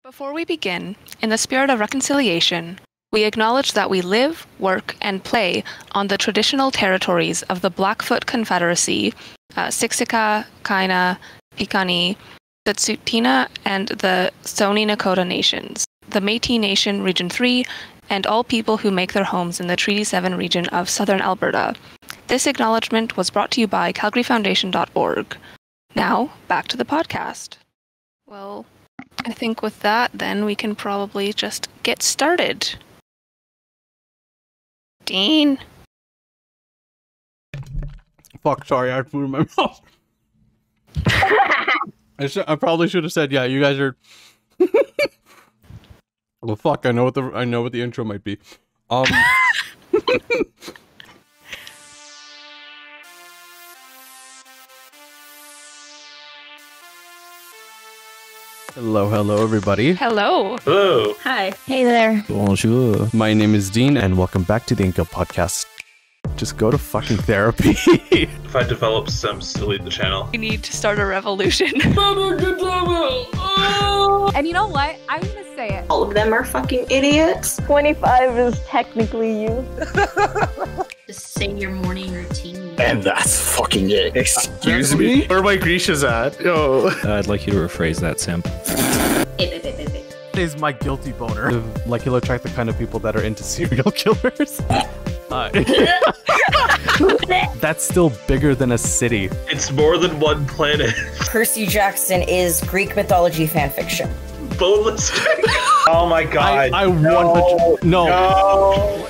Before we begin, in the spirit of reconciliation, we acknowledge that we live, work, and play on the traditional territories of the Blackfoot Confederacy, Siksika, Kainai, Piikani, the Tsuut'ina, and the Stoney Nakoda Nations, the Métis Nation Region 3, and all people who make their homes in the Treaty 7 region of southern Alberta. This acknowledgement was brought to you by calgaryfoundation.org. Now, back to the podcast. Well, I think with that, then, we can probably just get started. Dean? Fuck, sorry, I had food in my mouth. I probably should have said, yeah, you guys are... Well, fuck, I know what the intro might be. Hello, everybody. Hello. Hello. Hi. Hey there. Bonjour. My name is Dean, and welcome back to the InkGuild podcast. Just go to fucking therapy. If I develop Sims, delete the channel. We need to start a revolution. And you know what? I'm gonna say it. All of them are fucking idiots. 25 is technically you. Just say your morning routine. And that's fucking it. Excuse me? Where my Grisha's at? Yo. I'd like you to rephrase that, Simp. Is my guilty boner. Like, you'll attract the kind of people that are into serial killers. That's still bigger than a city. It's more than one planet. Percy Jackson is Greek mythology fanfiction. Boneless. Oh my god. I want no.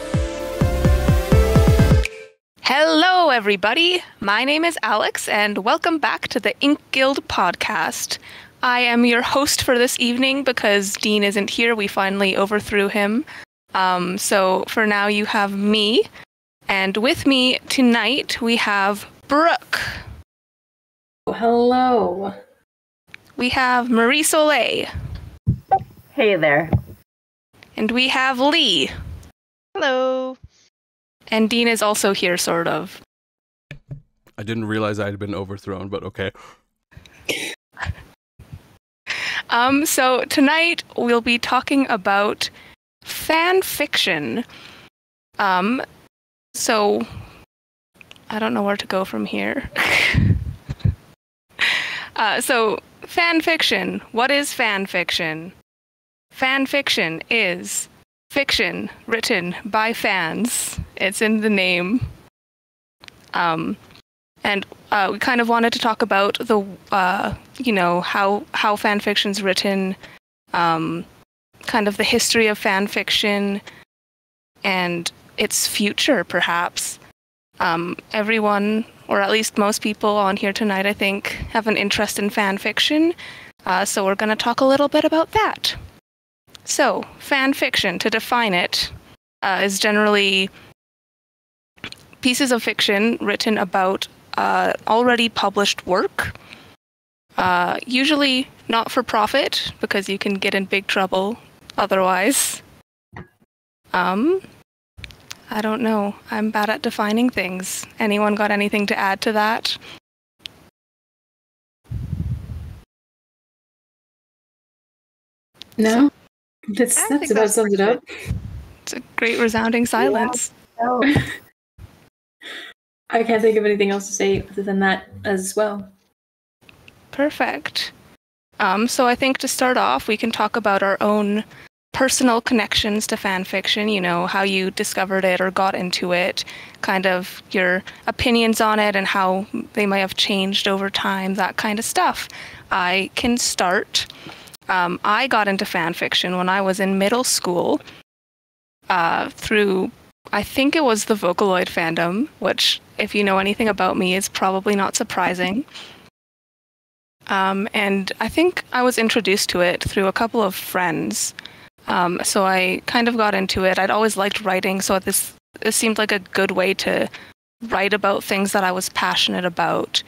Hello, everybody. My name is Alex, and welcome back to the InkGuild podcast. I am your host for this evening because Dean isn't here. We finally overthrew him. So for now, you have me. And with me tonight, we have Brooke. Hello. We have Marie-Soleil. Hey there. And we have Lee. Hello. And Dean is also here, sort of. I didn't realize I had been overthrown, but okay. So tonight we'll be talking about fan fiction. So I don't know where to go from here. So fan fiction. What is fan fiction? Fan fiction is fiction written by fans. It's in the name. And we kind of wanted to talk about the, how fan fiction's written, kind of the history of fan fiction, and its future, perhaps. Everyone, or at least most people on here tonight, I think, have an interest in fan fiction. So we're going to talk a little bit about that. So, fan fiction, to define it, is generally pieces of fiction written about already published work, usually not for profit, because you can get in big trouble otherwise. I don't know. I'm bad at defining things. Anyone got anything to add to that? No? That's about sums it up. It's a great resounding silence. Oh. I can't think of anything else to say other than that as well. Perfect. So I think to start off, we can talk about our own personal connections to fan fiction, how you discovered it or got into it, kind of your opinions on it and how they might have changed over time, that kind of stuff. I can start. I got into fan fiction when I was in middle school through, I think it was the Vocaloid fandom, which, if you know anything about me, is probably not surprising. And I think I was introduced to it through a couple of friends. So I kind of got into it. I'd always liked writing, so this seemed like a good way to write about things that I was passionate about.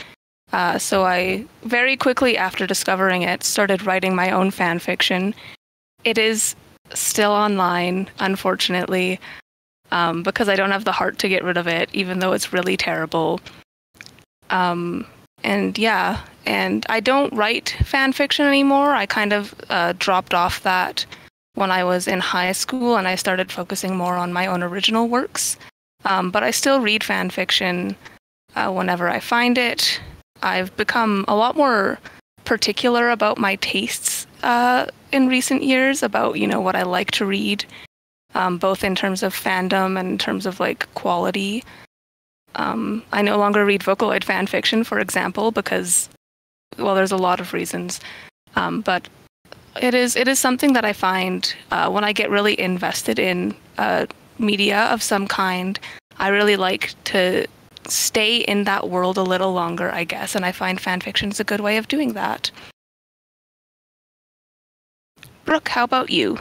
So I, very quickly after discovering it, started writing my own fan fiction. It is still online, unfortunately, because I don't have the heart to get rid of it, even though it's really terrible. And yeah, and I don't write fan fiction anymore. I kind of dropped off that when I was in high school, and I started focusing more on my own original works. But I still read fan fiction whenever I find it. I've become a lot more particular about my tastes in recent years, about, you know, what I like to read, both in terms of fandom and in terms of like quality. I no longer read Vocaloid fan fiction, for example, because, well, there's a lot of reasons. But it is something that I find when I get really invested in media of some kind, I really like to stay in that world a little longer, I guess, and I find fan fiction is a good way of doing that. Brooke, how about you?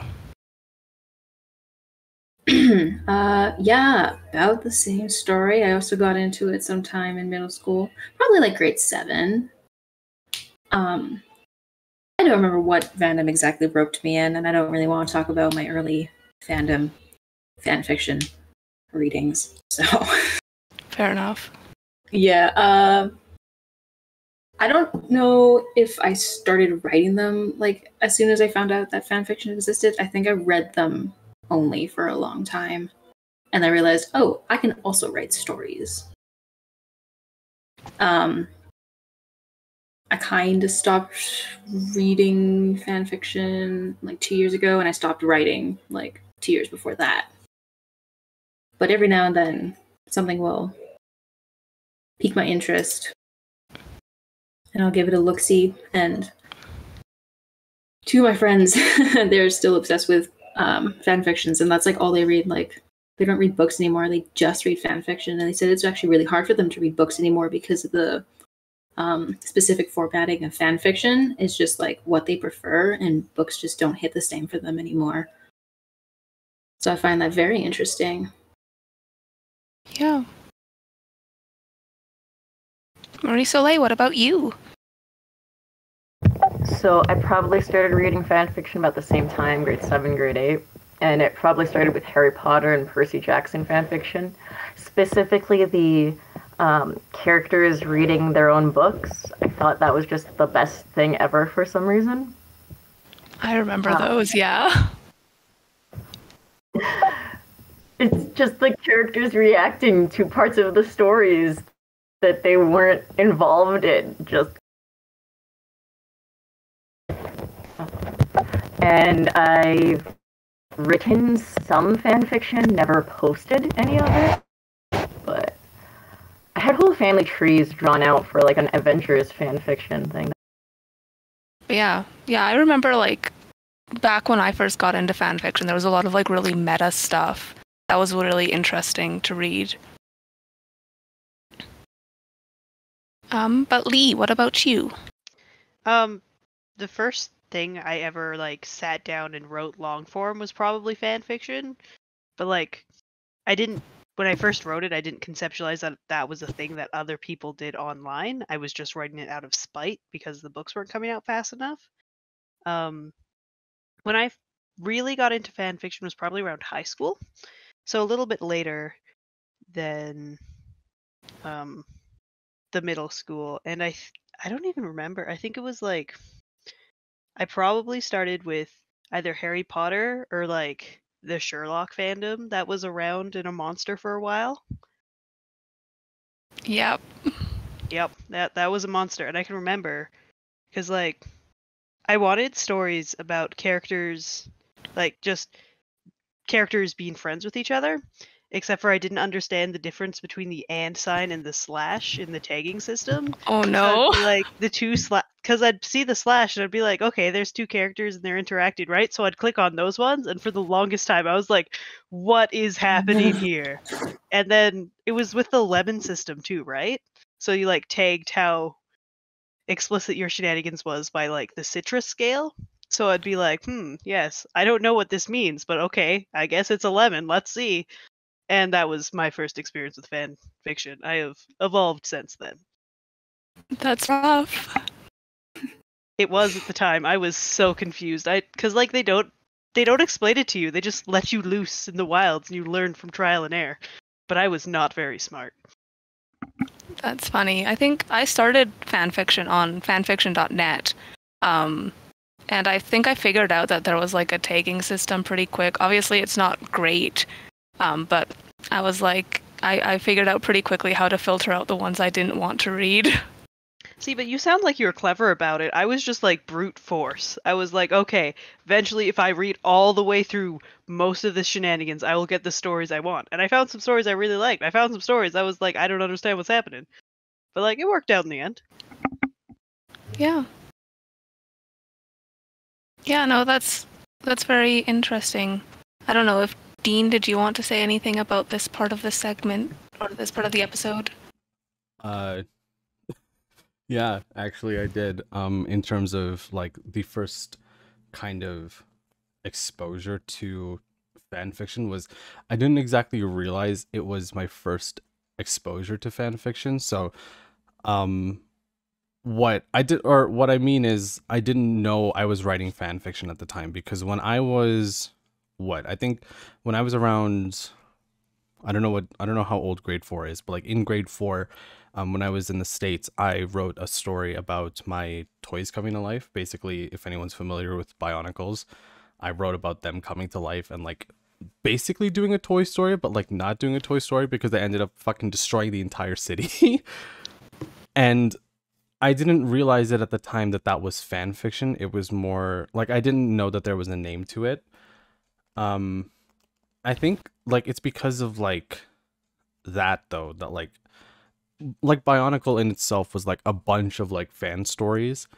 Yeah, about the same story. I also got into it sometime in middle school, probably like grade 7. I don't remember what fandom exactly roped me in, and I don't really want to talk about my early fandom fanfiction readings. So Fair enough. yeah, I don't know if I started writing them like as soon as I found out that fanfiction existed. I think I read them only for a long time, and I realized, oh, I can also write stories. I kind of stopped reading fanfiction like 2 years ago, and I stopped writing like 2 years before that. But every now and then, something will pique my interest, and I'll give it a look-see. And two of my friends, they're still obsessed with fanfictions, and that's like all they read. Like, they don't read books anymore, they just read fanfiction. And they said it's actually really hard for them to read books anymore because of the specific formatting of fanfiction is just like what they prefer, and books just don't hit the same for them anymore. So I find that very interesting. Yeah. Marie-Soleil, what about you? So I probably started reading fanfiction about the same time, grade 7, grade 8. And it probably started with Harry Potter and Percy Jackson fanfiction. Specifically the characters reading their own books. I thought that was just the best thing ever for some reason. I remember those, yeah. It's just the characters reacting to parts of the stories that they weren't involved in. And I've written some fanfiction, never posted any of it. But I had whole family trees drawn out for like an adventurous fanfiction thing. Yeah, I remember like back when I first got into fanfiction, there was a lot of like really meta stuff that was really interesting to read. But Lee, what about you? The first thing I ever like sat down and wrote long form was probably fanfiction, but like when I first wrote it, I didn't conceptualize that that was a thing that other people did online. I was just writing it out of spite because the books weren't coming out fast enough. When I really got into fanfiction was probably around high school, so a little bit later than the middle school. And I don't even remember. I think it was like I probably started with either Harry Potter or like the Sherlock fandom that was around in a monster for a while. Yep, that was a monster, and I can remember because like I wanted stories about characters, like just characters being friends with each other, except for I didn't understand the difference between the and sign and the slash in the tagging system. Oh no. So like the two because I'd see the slash and I'd be like, okay, there's two characters and they're interacting, right? So I'd click on those ones, and for the longest time I was like, what is happening here? And then it was with the lemon system too, right? So you like tagged how explicit your shenanigans was by like the citrus scale. So I'd be like, yes, I don't know what this means, but okay, I guess it's a lemon, let's see. And that was my first experience with fan fiction. I have evolved since then. That's rough. It was at the time. I was so confused. Because like they don't explain it to you. They just let you loose in the wilds and you learn from trial and error. But I was not very smart. That's funny. I think I started fanfiction on fanfiction.net. And I think I figured out that there was like a tagging system pretty quick. Obviously, it's not great, but I was like, I figured out pretty quickly how to filter out the ones I didn't want to read. See, but you sound like you were clever about it. I was just like brute force. I was like, okay, eventually if I read all the way through most of the shenanigans, I will get the stories I want. And I found some stories I really liked. I found some stories I was like, I don't understand what's happening. But like, it worked out in the end. Yeah. Yeah, no, that's very interesting. I don't know if Dean, did you want to say anything about this part of the segment or this part of the episode? Yeah, actually I did. In terms of like the first kind of exposure to fan fiction was, I didn't exactly realize it was my first exposure to fan fiction. So, what I mean is I didn't know I was writing fan fiction at the time, because when I was I think when I was around, I don't know how old grade 4 is, but like in grade 4, when I was in the States, I wrote a story about my toys coming to life. Basically, if anyone's familiar with Bionicles, I wrote about them coming to life and like basically doing a Toy Story, but like not doing a Toy Story because they ended up fucking destroying the entire city. And I didn't realize it at the time that was fan fiction. It was more like, I didn't know that there was a name to it. I think like it's because of like that though, that like Bionicle in itself was like a bunch of like fan stories,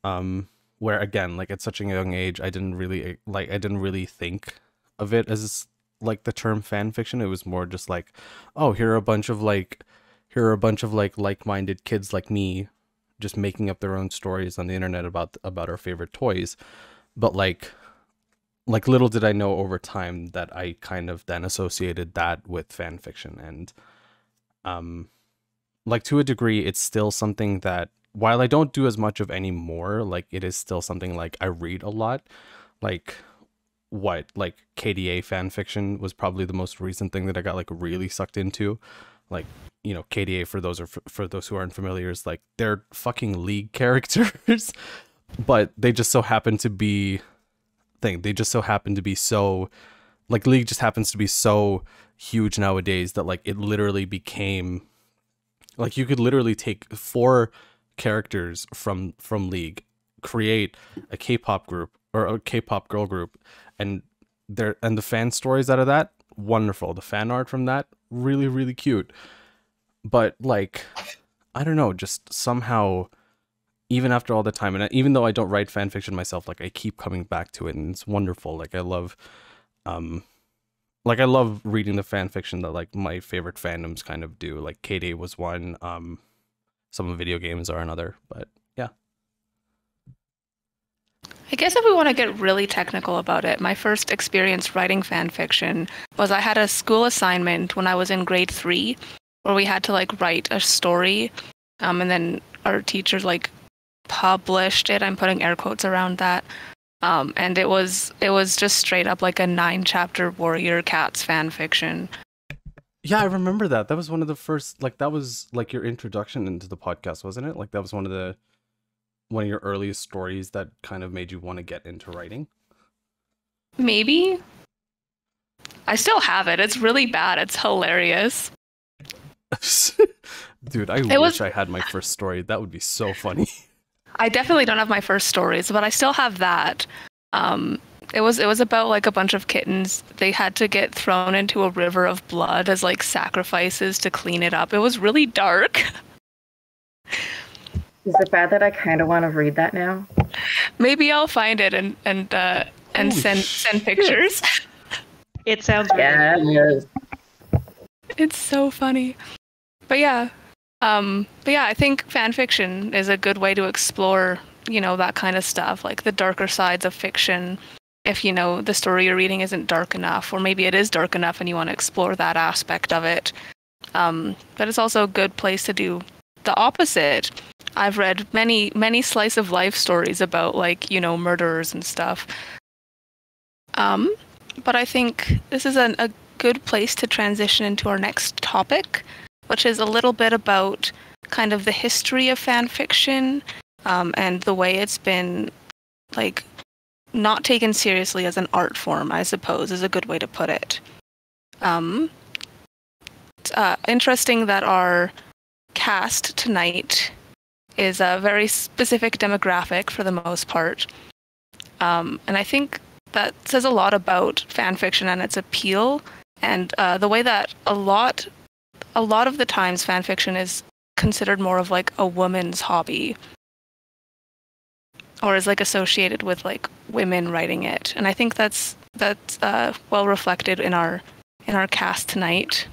where again, like at such a young age, I didn't really think of it as like the term fan fiction. It was more just like, oh, here are a bunch of like-minded kids like me just making up their own stories on the internet about our favorite toys. But like little did I know over time that I kind of then associated that with fan fiction. And like to a degree, it's still something that, while I don't do as much of anymore, like it is still something like I read a lot. Like KDA fan fiction was probably the most recent thing that I got like really sucked into. Like, you know, KDA, for those who aren't familiar, is like they're fucking League characters, but they just so happen to be so, like, League just happens to be so huge nowadays that like it literally became like, you could literally take 4 characters from League, create a K-pop group or a K-pop girl group, and the fan stories out of that, wonderful. The fan art from that, really, really cute. But like, I don't know, just somehow, even after all the time, and even though I don't write fan fiction myself, like I keep coming back to it, and it's wonderful. Like I love reading the fan fiction that like my favorite fandoms kind of do. Like KDA was one, some video games are another, but yeah. I guess if we want to get really technical about it, my first experience writing fan fiction was I had a school assignment when I was in grade 3 where we had to like write a story, and then our teachers like published it. I'm putting air quotes around that. And it was just straight up like a 9-chapter Warrior Cats fan fiction. Yeah, I remember that. That was one of the first, like, that was like your introduction into the podcast, wasn't it? Like that was one of your earliest stories that kind of made you want to get into writing. Maybe. I still have it. It's really bad. It's hilarious. Dude, I wish I had my first story. That would be so funny. I definitely don't have my first stories, but I still have that. It was about like a bunch of kittens. They had to get thrown into a river of blood as like sacrifices to clean it up. It was really dark. Is it bad that I kind of want to read that now? Maybe I'll find it and send pictures. It sounds really It's so funny. But yeah, I think fan fiction is a good way to explore, you know, that kind of stuff, like the darker sides of fiction. If, you know, the story you're reading isn't dark enough, or maybe it is dark enough and you want to explore that aspect of it. But it's also a good place to do the opposite. I've read many slice of life stories about, like, you know, murderers and stuff. But I think this is a good place to transition into our next topic, which is a little bit about kind of the history of fan fiction, and the way it's been, like, not taken seriously as an art form, I suppose, is a good way to put it. It's interesting that our cast tonight is a very specific demographic for the most part. And I think that says a lot about fan fiction and its appeal, and the way that a lot of the times fan fiction is considered more of like a woman's hobby, or is like associated with like women writing it. And I think that's well reflected in our cast tonight.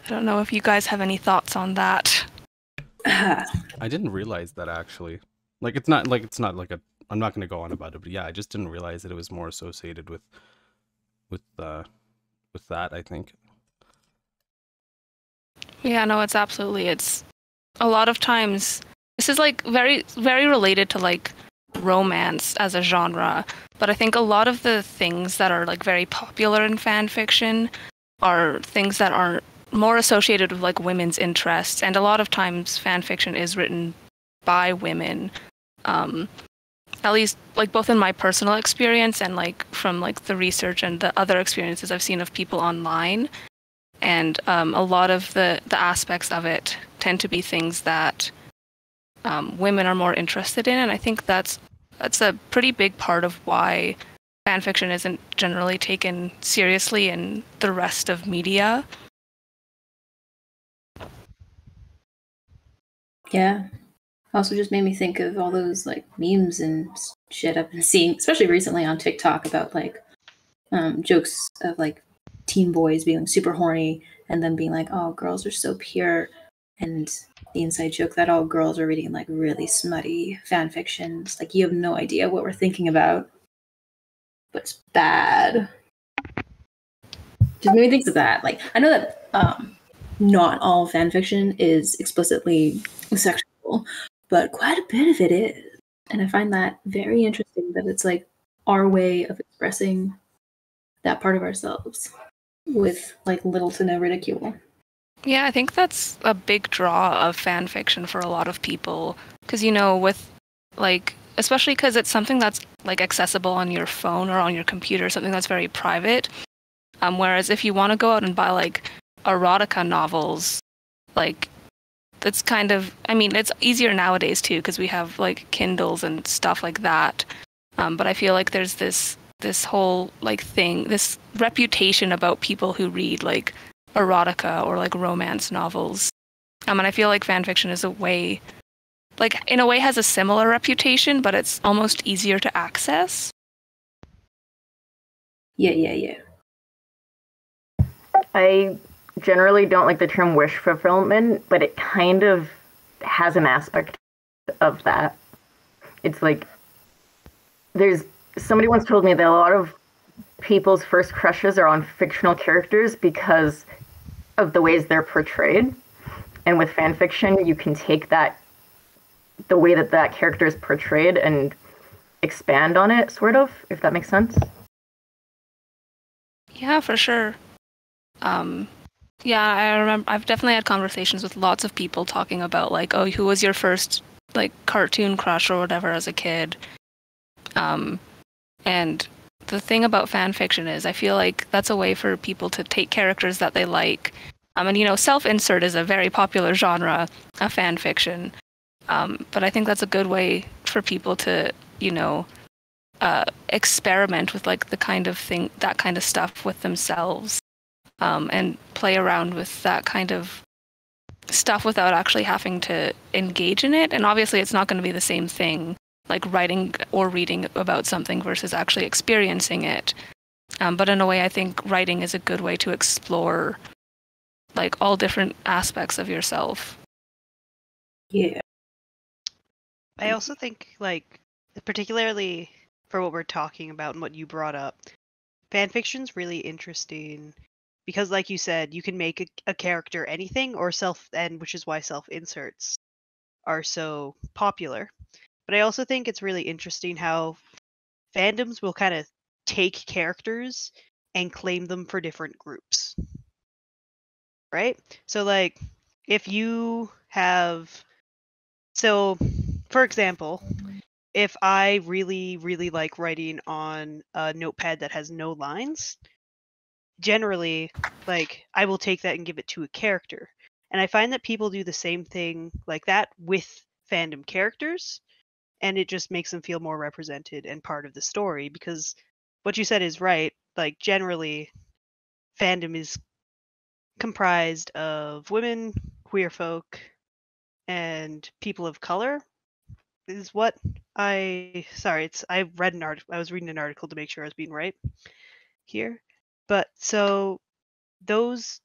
I don't know if you guys have any thoughts on that. I didn't realize that, actually. Like, it's not like a, I'm not going to go on about it, but yeah, I just didn't realize that it was more associated with that, I think. Yeah, no, it's a lot of times, this is like very, very related to like romance as a genre, but I think a lot of the things that are like very popular in fan fiction are things that are more associated with like women's interests, and a lot of times fan fiction is written by women, at least like both in my personal experience and like from like the research and the other experiences I've seen of people online. And a lot of the aspects of it tend to be things that women are more interested in, and I think that's a pretty big part of why fan fiction isn't generally taken seriously in the rest of media. Yeah. Also just made me think of all those like memes and shit I've been seeing, especially recently on TikTok, about like jokes of like teen boys being super horny and then being like, oh, girls are so pure, and the inside joke that all girls are reading like really smutty fan fictions. Like, you have no idea what we're thinking about, but it's bad. Just made me think of that. Like, I know that not all fan fiction is explicitly sexual, but quite a bit of it is. And I find that very interesting, that it's like our way of expressing that part of ourselves with like little to no ridicule. Yeah, I think that's a big draw of fan fiction for a lot of people, because, you know, with like, especially because it's something that's like accessible on your phone or on your computer, something that's very private. Whereas if you want to go out and buy like erotica novels, like, that's kind of, I mean, it's easier nowadays too, because we have like Kindles and stuff like that. But I feel like there's this whole like thing, this reputation about people who read like erotica or like romance novels. And I feel like fan fiction is a way, like, in a way has a similar reputation, but it's almost easier to access. Yeah. I generally don't like the term wish fulfillment, but it kind of has an aspect of that. It's like, somebody once told me that a lot of people's first crushes are on fictional characters because of the ways they're portrayed. And with fan fiction, you can take that, the way that character is portrayed, and expand on it, sort of, if that makes sense. Yeah, for sure. Yeah, I remember I've definitely had conversations with lots of people talking about like, oh, who was your first like cartoon crush or whatever as a kid. And the thing about fan fiction is I feel like that's a way for people to take characters that they like. And, you know, self-insert is a very popular genre of fan fiction. But I think that's a good way for people to, you know, experiment with like that kind of stuff with themselves, and play around with that kind of stuff without actually having to engage in it. And obviously it's not going to be the same thing, like writing or reading about something versus actually experiencing it. But in a way, I think writing is a good way to explore like all different aspects of yourself. Yeah. I also think, like, particularly for what we're talking about and what you brought up, fanfiction's really interesting because, like you said, you can make a character anything or which is why self-inserts are so popular. But I also think it's really interesting how fandoms will kind of take characters and claim them for different groups. right? So like if you have, so for example, if I really, really like writing on a notepad that has no lines, generally, like, I will take that and give it to a character. And I find that people do the same thing like that with fandom characters, and it just makes them feel more represented and part of the story, because what you said is right. Like, generally, fandom is comprised of women, queer folk, and people of color. Is what I read an article. I was reading an article to make sure I was being right here. But so those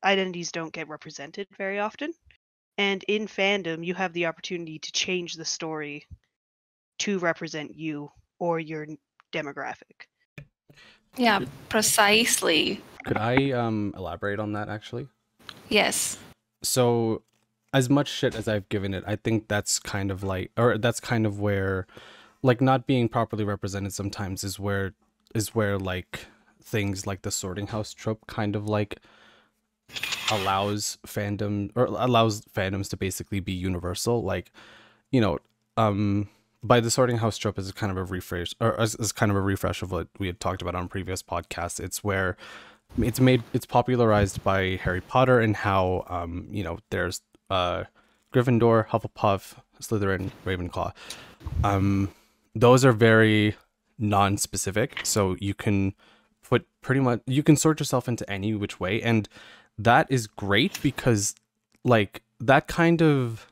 identities don't get represented very often. And in fandom, you have the opportunity to change the story to represent you or your demographic. Yeah, precisely. Could I elaborate on that actually? Yes. So as much shit as I've given it, I think that's kind of like, or that's kind of where, like, not being properly represented sometimes is where like things like the sorting house trope kind of like allows fandoms to basically be universal. Like, you know, by the sorting house trope is kind of a refresh, or as kind of a refresh of what we had talked about on previous podcasts. It's where it's popularized by Harry Potter, and how you know, there's Gryffindor, Hufflepuff, Slytherin, Ravenclaw. Those are very non-specific, so you can you can sort yourself into any which way, and that is great because like that kind of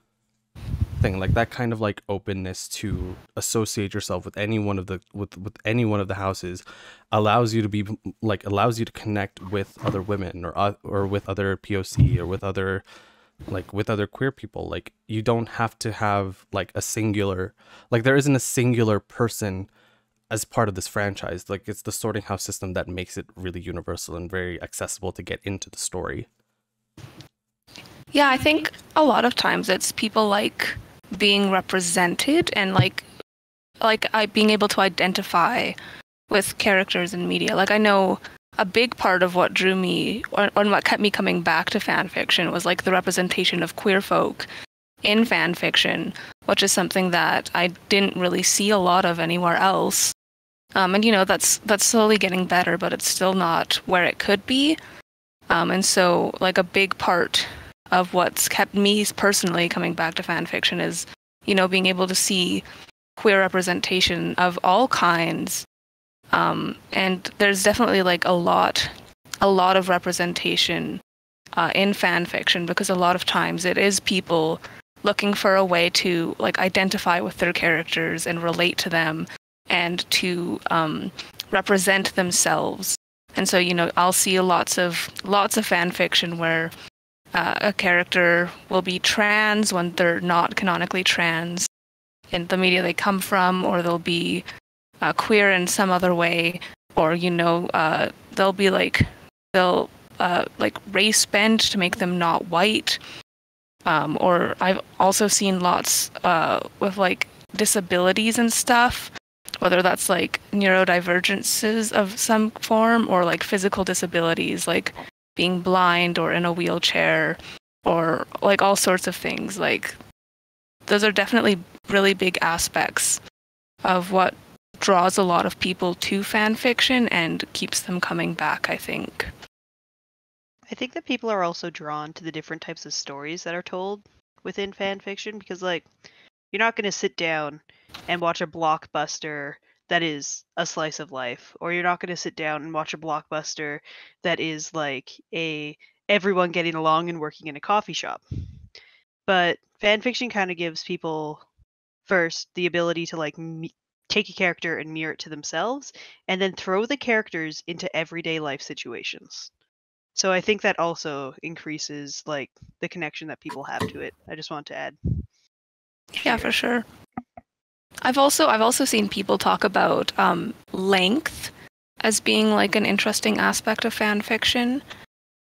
thing, like that kind of like openness to associate yourself with any one of the with any one of the houses allows you to connect with other women, or with other POC, or with other queer people. Like, you don't have to have like a singular, like, there isn't a singular person as part of this franchise. Like, it's the sorting house system that makes it really universal and very accessible to get into the story. Yeah, I think a lot of times it's people like being represented and like being able to identify with characters in media. Like, I know a big part of what drew me, or what kept me coming back to fan fiction, was like the representation of queer folk in fan fiction, which is something that I didn't really see a lot of anywhere else. And you know, that's slowly getting better, but it's still not where it could be. And so like a big part of what's kept me personally coming back to fan fiction is, you know, being able to see queer representation of all kinds. And there's definitely like a lot of representation in fan fiction, because a lot of times it is people looking for a way to like identify with their characters and relate to them, and to represent themselves. And so, you know, I'll see lots of fan fiction where a character will be trans when they're not canonically trans in the media they come from, or they'll be queer in some other way, or, you know, they'll race bend to make them not white. Or I've also seen lots with like disabilities and stuff, whether that's like neurodivergences of some form, or like physical disabilities, like being blind or in a wheelchair, or like all sorts of things. Like, those are definitely really big aspects of what draws a lot of people to fan fiction and keeps them coming back, I think. I think that people are also drawn to the different types of stories that are told within fan fiction, because like, you're not going to sit down and watch a blockbuster that is a slice of life, or you're not going to sit down and watch a blockbuster that is like everyone getting along and working in a coffee shop. But fan fiction kind of gives people first the ability to like take a character and mirror it to themselves, and then throw the characters into everyday life situations. So I think that also increases like the connection that people have to it. I just want to add. Yeah, for sure. I've also seen people talk about length as being like an interesting aspect of fan fiction,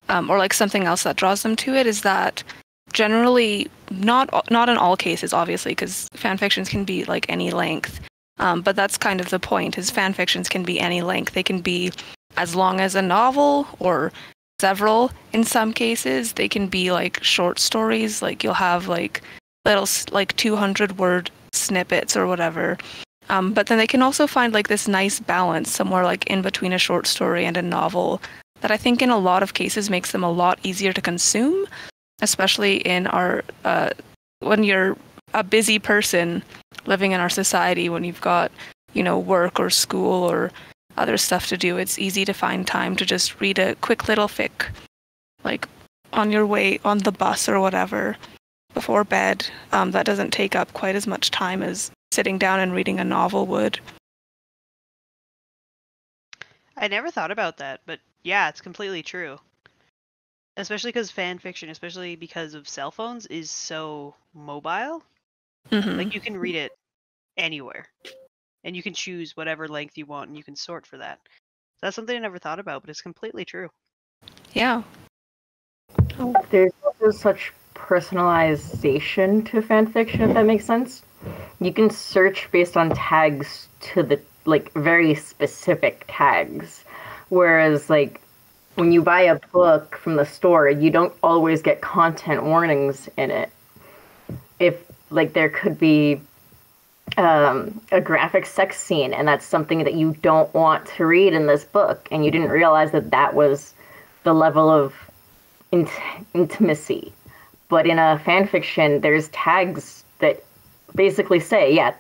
or like something else that draws them to it. Is that generally not in all cases, obviously, because fan fictions can be like any length. But that's kind of the point, is fan fictions can be any length. They can be as long as a novel, or several in some cases. They can be like short stories, like you'll have like little like 200-word snippets or whatever. But then they can also find like this nice balance somewhere like in between a short story and a novel that I think in a lot of cases makes them a lot easier to consume, especially in our when you're a busy person living in our society, when you've got, you know, work or school or other stuff to do. It's easy to find time to just read a quick little fic, like on your way on the bus or whatever, before bed. That doesn't take up quite as much time as sitting down and reading a novel would. I never thought about that, but yeah, it's completely true. Especially because fan fiction, especially because of cell phones, is so mobile. Like you can read it anywhere, and you can choose whatever length you want, and you can sort for that. That's something I never thought about, but it's completely true. Yeah. There's also such personalization to fanfiction, if that makes sense. You can search based on tags to the, like, very specific tags. Whereas, like, when you buy a book from the store, you don't always get content warnings in it. If, like, there could be a graphic sex scene, and that's something that you don't want to read in this book, and you didn't realize that that was the level of intimacy. But in a fanfiction, there's tags that basically say, yeah,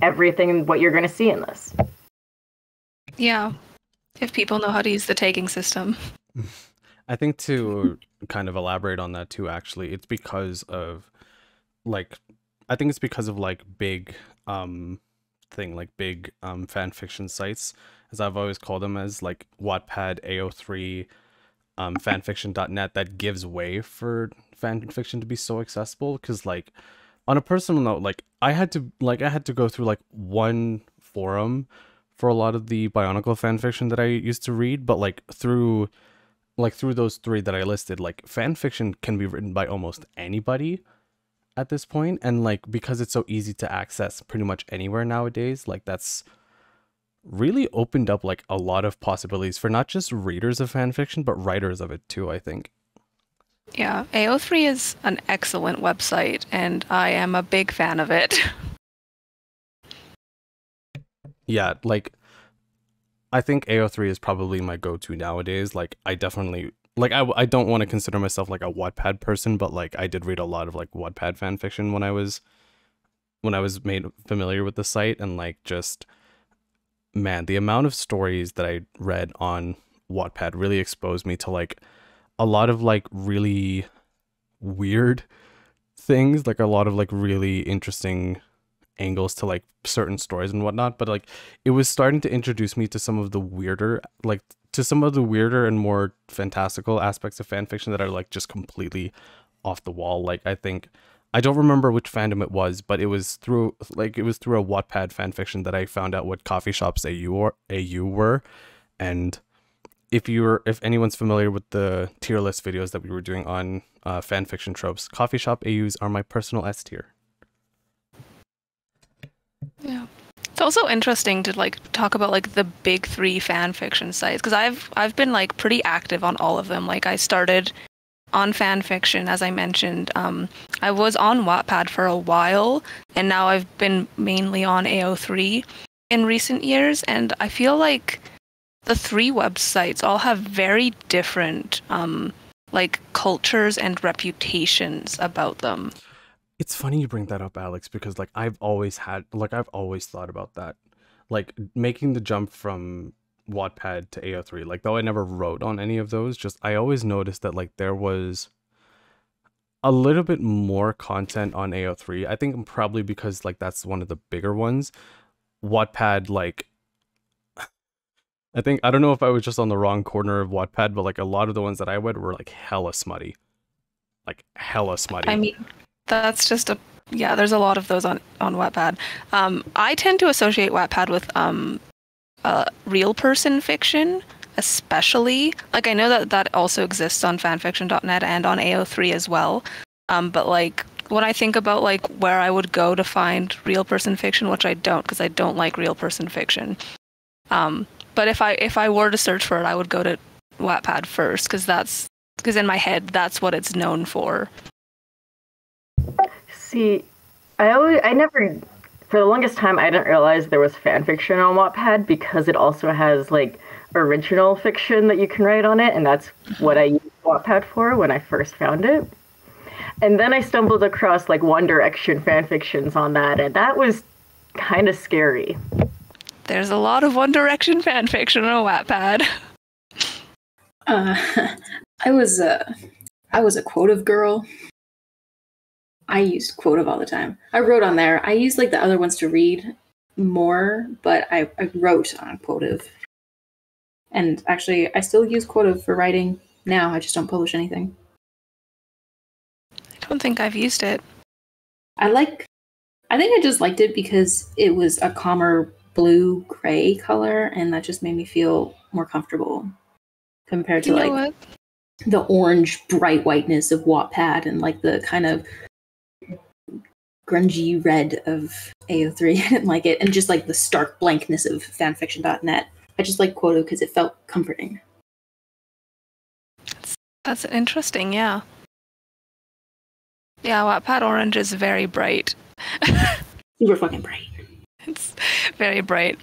everything what you're going to see in this. Yeah. If people know how to use the tagging system. I think to kind of elaborate on that too, actually, it's because of like, I think it's because of like big big fan fiction sites, as I've always called them, as like Wattpad, AO3, fanfiction.net, that gives way for fan fiction to be so accessible. Because like on a personal note, like I had to go through like one forum for a lot of the Bionicle fan fiction that I used to read, but like through those three that I listed, like fan fiction can be written by almost anybody at this point, and like because it's so easy to access pretty much anywhere nowadays, like that's really opened up like a lot of possibilities for not just readers of fan fiction but writers of it too, I think. Yeah, AO3 is an excellent website and I am a big fan of it. Yeah, like I think AO3 is probably my go-to nowadays. Like I definitely like I don't want to consider myself like a Wattpad person, but like I did read a lot of like Wattpad fan fiction when I was made familiar with the site, and like just man, the amount of stories that I read on Wattpad really exposed me to like a lot of like really weird things, like a lot of like really interesting angles to like certain stories and whatnot. But like it was starting to introduce me to some of the weirder and more fantastical aspects of fan fiction that are like just completely off the wall. Like I don't remember which fandom it was, but it was through a Wattpad fan fiction that I found out what coffee shops AU were. And if anyone's familiar with the tier list videos that we were doing on fan fiction tropes, coffee shop AUs are my personal S tier. Yeah. It's also interesting to like talk about like the big three fan fiction sites, because I've been like pretty active on all of them. Like I started on fanfiction, as I mentioned. I was on Wattpad for a while, and now I've been mainly on AO3 in recent years, and I feel like the three websites all have very different like cultures and reputations about them. It's funny you bring that up, Alex, because like I've always thought about that, like making the jump from Wattpad to AO3. Like though I never wrote on any of those, just I always noticed that like there was a little bit more content on AO3. I think probably because like that's one of the bigger ones. Wattpad, like I don't know if I was just on the wrong corner of Wattpad, but like a lot of the ones that I read were like hella smutty. Like hella smutty. I mean, that's just there's a lot of those on Wattpad. I tend to associate Wattpad with real person fiction, especially. Like I know that also exists on fanfiction.net and on AO3 as well. But like when I think about like where I would go to find real person fiction, which I don't, because I don't like real person fiction. But if I were to search for it, I would go to Wattpad first, because in my head that's what it's known for. See, I never, for the longest time, I didn't realize there was fan fiction on Wattpad because it also has like original fiction that you can write on it, and that's what I used Wattpad for when I first found it. And then I stumbled across like One Direction fan fictions on that, and that was kind of scary. There's a lot of One Direction fan fiction on Wattpad. I was a quotive girl. I used quotive all the time. I wrote on there. I used like the other ones to read more, but I wrote on quotive. And actually, I still use quotive for writing now. I just don't publish anything. I don't think I've used it. I think I just liked it because it was a calmer blue-gray color, and that just made me feel more comfortable compared to like the orange bright whiteness of Wattpad and like the kind of grungy red of AO3. I didn't like it, and just like the stark blankness of fanfiction.net. I just like quotive because it felt comforting. That's interesting, yeah. Yeah, Wattpad orange is very bright. Super fucking bright. It's very bright.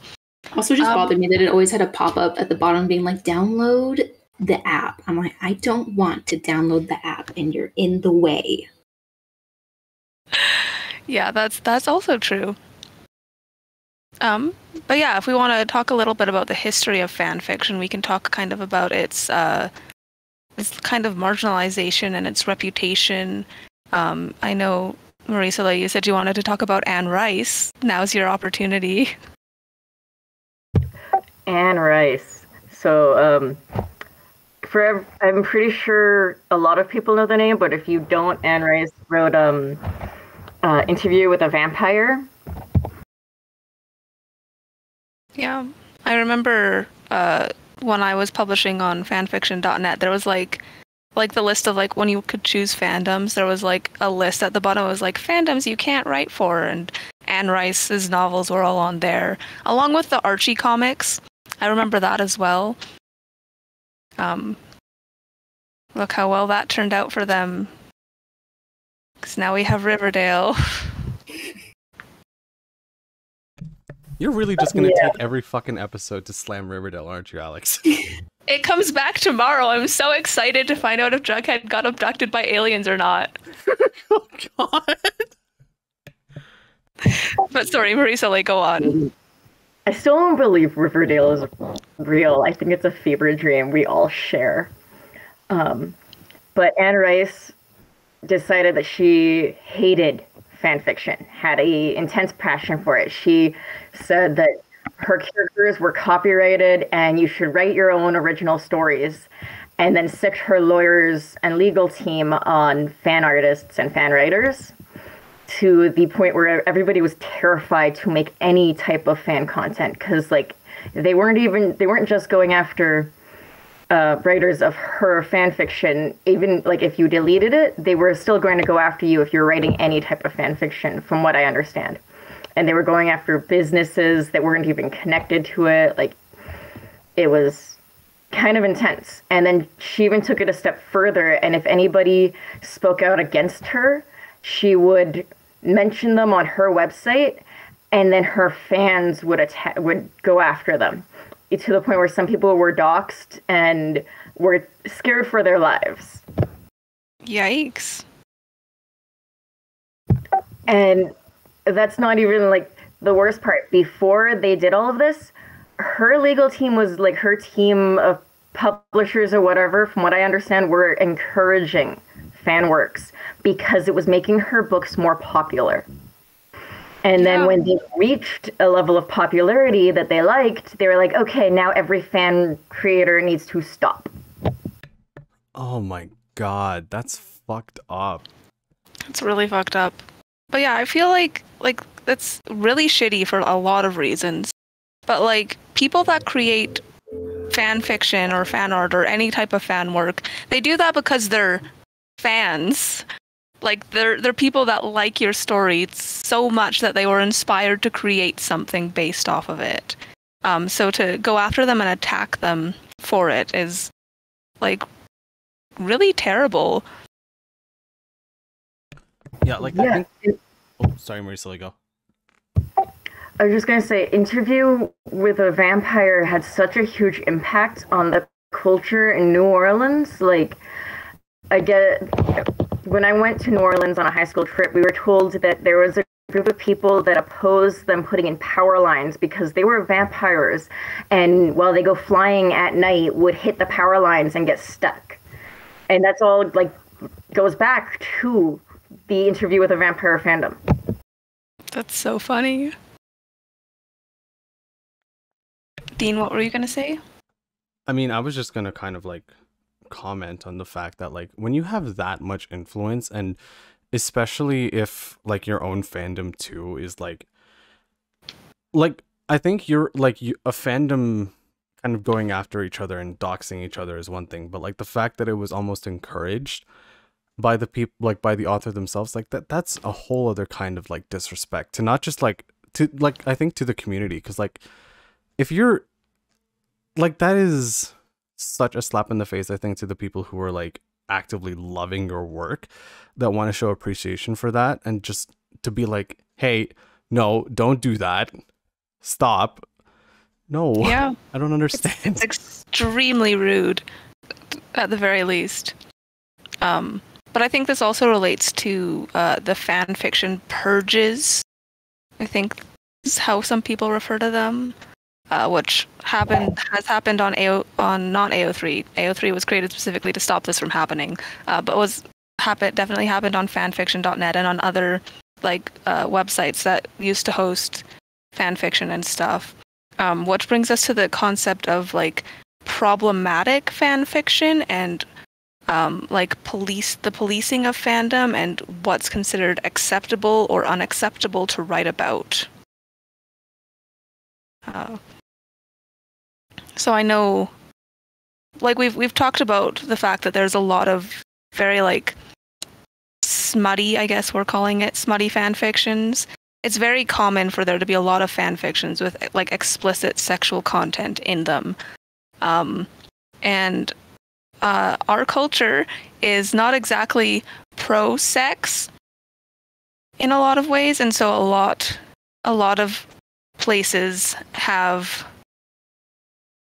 Also just bothered me that it always had a pop-up at the bottom being like, download the app. I'm like, I don't want to download the app and you're in the way. Yeah, that's also true. But yeah, if we want to talk a little bit about the history of fan fiction, we can talk kind of about its kind of marginalization and its reputation. I know, Marie-Soleil, you said you wanted to talk about Anne Rice. Now's your opportunity. Anne Rice. So, I'm pretty sure a lot of people know the name, but if you don't, Anne Rice wrote Interview with a Vampire. Yeah, I remember when I was publishing on fanfiction.net, there was like the list of like when you could choose fandoms, there was like a list at the bottom. It was like fandoms you can't write for, and Anne Rice's novels were all on there, along with the Archie comics. I remember that as well. Look how well that turned out for them. Because now we have Riverdale. You're really just gonna take every fucking episode to slam Riverdale, aren't you, Alex? It comes back tomorrow. I'm so excited to find out if Jughead got abducted by aliens or not. Oh god. But sorry, Marie-Soleil, go on. I still don't believe Riverdale is real. I think it's a fever dream we all share. But Anne Rice decided that she hated fanfiction, had a intense passion for it. She said that her characters were copyrighted and you should write your own original stories, and then sicked her lawyers and legal team on fan artists and fan writers to the point where everybody was terrified to make any type of fan content, because like they weren't just going after writers of her fan fiction. Even like if you deleted it, they were still going to go after you if you're writing any type of fan fiction, from what I understand. And they were going after businesses that weren't even connected to it. Like, it was kind of intense. And then she even took it a step further, and if anybody spoke out against her, she would mention them on her website, and then her fans would go after them, to the point where some people were doxxed and were scared for their lives. Yikes. And that's not even like the worst part. Before they did all of this, her legal team was like, her team of publishers or whatever, from what I understand, were encouraging fan works because it was making her books more popular. And then when they reached a level of popularity that they liked, they were like, okay, now every fan creator needs to stop. Oh my god, that's fucked up. It's really fucked up. But yeah, I feel like that's really shitty for a lot of reasons. But like, people that create fan fiction or fan art or any type of fan work, they do that because they're fans. Like, they're people that like your story so much that they were inspired to create something based off of it. So to go after them and attack them for it is like really terrible. Yeah, like I think. Oh, sorry, Marie-Soleil, go. I was just gonna say, Interview with a Vampire had such a huge impact on the culture in New Orleans. Like, when I went to New Orleans on a high school trip, we were told that there was a group of people that opposed them putting in power lines because they were vampires, and while they go flying at night, would hit the power lines and get stuck. And that's all like goes back to the Interview with a Vampire fandom. That's so funny. Dean, what were you gonna say? I mean, I was just gonna kind of like comment on the fact that like when you have that much influence, and especially if like your own fandom too is like I think you're like a fandom kind of going after each other and doxing each other is one thing, but like the fact that it was almost encouraged by the people, like by the author themselves, like that's a whole other kind of like disrespect to not just like to like I think to the community, because like if you're like that is such a slap in the face, I think, to the people who are like actively loving your work, that want to show appreciation for that, and just to be like, hey, no, don't do that, stop. No, Yeah, I don't understand. it's extremely rude, at the very least. But I think this also relates to the fan fiction purges. I think is how some people refer to them, which has happened on not AO3. AO3 was created specifically to stop this from happening, but definitely happened on fanfiction.net and on other like websites that used to host fan fiction and stuff. Which brings us to the concept of like problematic fan fiction and like the policing of fandom and what's considered acceptable or unacceptable to write about. So I know, like we've talked about the fact that there's a lot of very like smutty, I guess we're calling it smutty fan fictions. It's very common for there to be a lot of fan fictions with like explicit sexual content in them. And our culture is not exactly pro-sex in a lot of ways, and so a lot of places have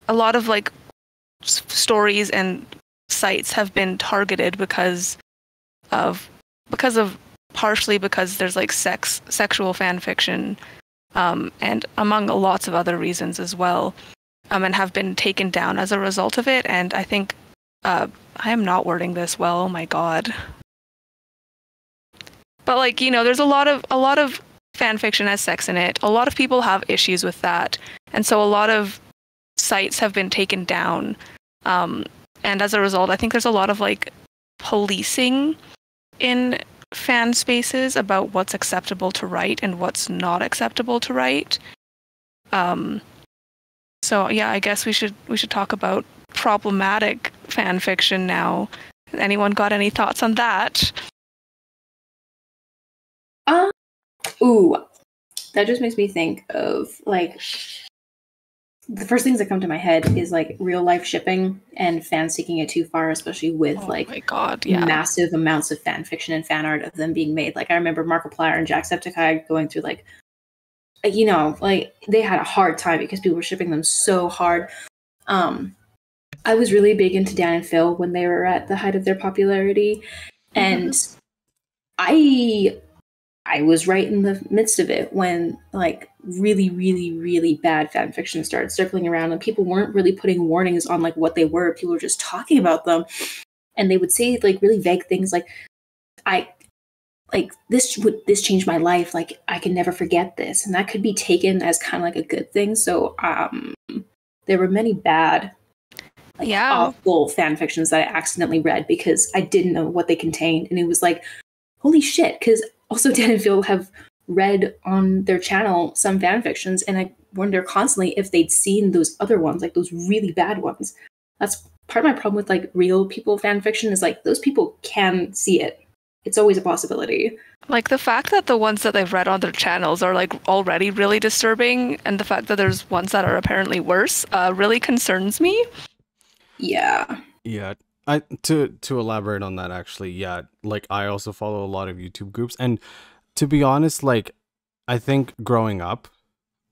a lot of like stories and sites have been targeted because partially because there's like sexual fan fiction, and among lots of other reasons as well, and have been taken down as a result of it. And I think I am not wording this well. Oh my god. But like, you know, there's a lot of fan fiction has sex in it. A lot of people have issues with that, and so a lot of sites have been taken down. And as a result, I think there's a lot of like policing in fan spaces about what's acceptable to write and what's not acceptable to write. So yeah, I guess we should talk about problematic fan fiction now. Anyone got any thoughts on that? That just makes me think of like the first things that come to my head is like real life shipping and fans taking it too far, especially with my god, yeah, massive amounts of fan fiction and fan art of them being made. Like I remember Markiplier and Jacksepticeye going through like, you know, like they had a hard time because people were shipping them so hard. I was really big into Dan and Phil when they were at the height of their popularity, and I was right in the midst of it when like really, really, really bad fan fiction started circling around, and people weren't really putting warnings on like what they were. People were just talking about them, and they would say like really vague things like, this changed my life. Like I can never forget this, and that could be taken as kind of like a good thing. So there were many bad, like awful fan fictions that I accidentally read because I didn't know what they contained, and it was like, holy shit, because also Dan and Phil have read on their channel some fan fictions, and I wonder constantly if they'd seen those other ones, like those really bad ones. That's part of my problem with like real people fan fiction is like those people can see it. It's always a possibility. Like the fact that the ones that they've read on their channels are like already really disturbing, and the fact that there's ones that are apparently worse really concerns me. Yeah. Yeah, to elaborate on that, actually, yeah, like I also follow a lot of YouTube groups, and to be honest, like I think growing up,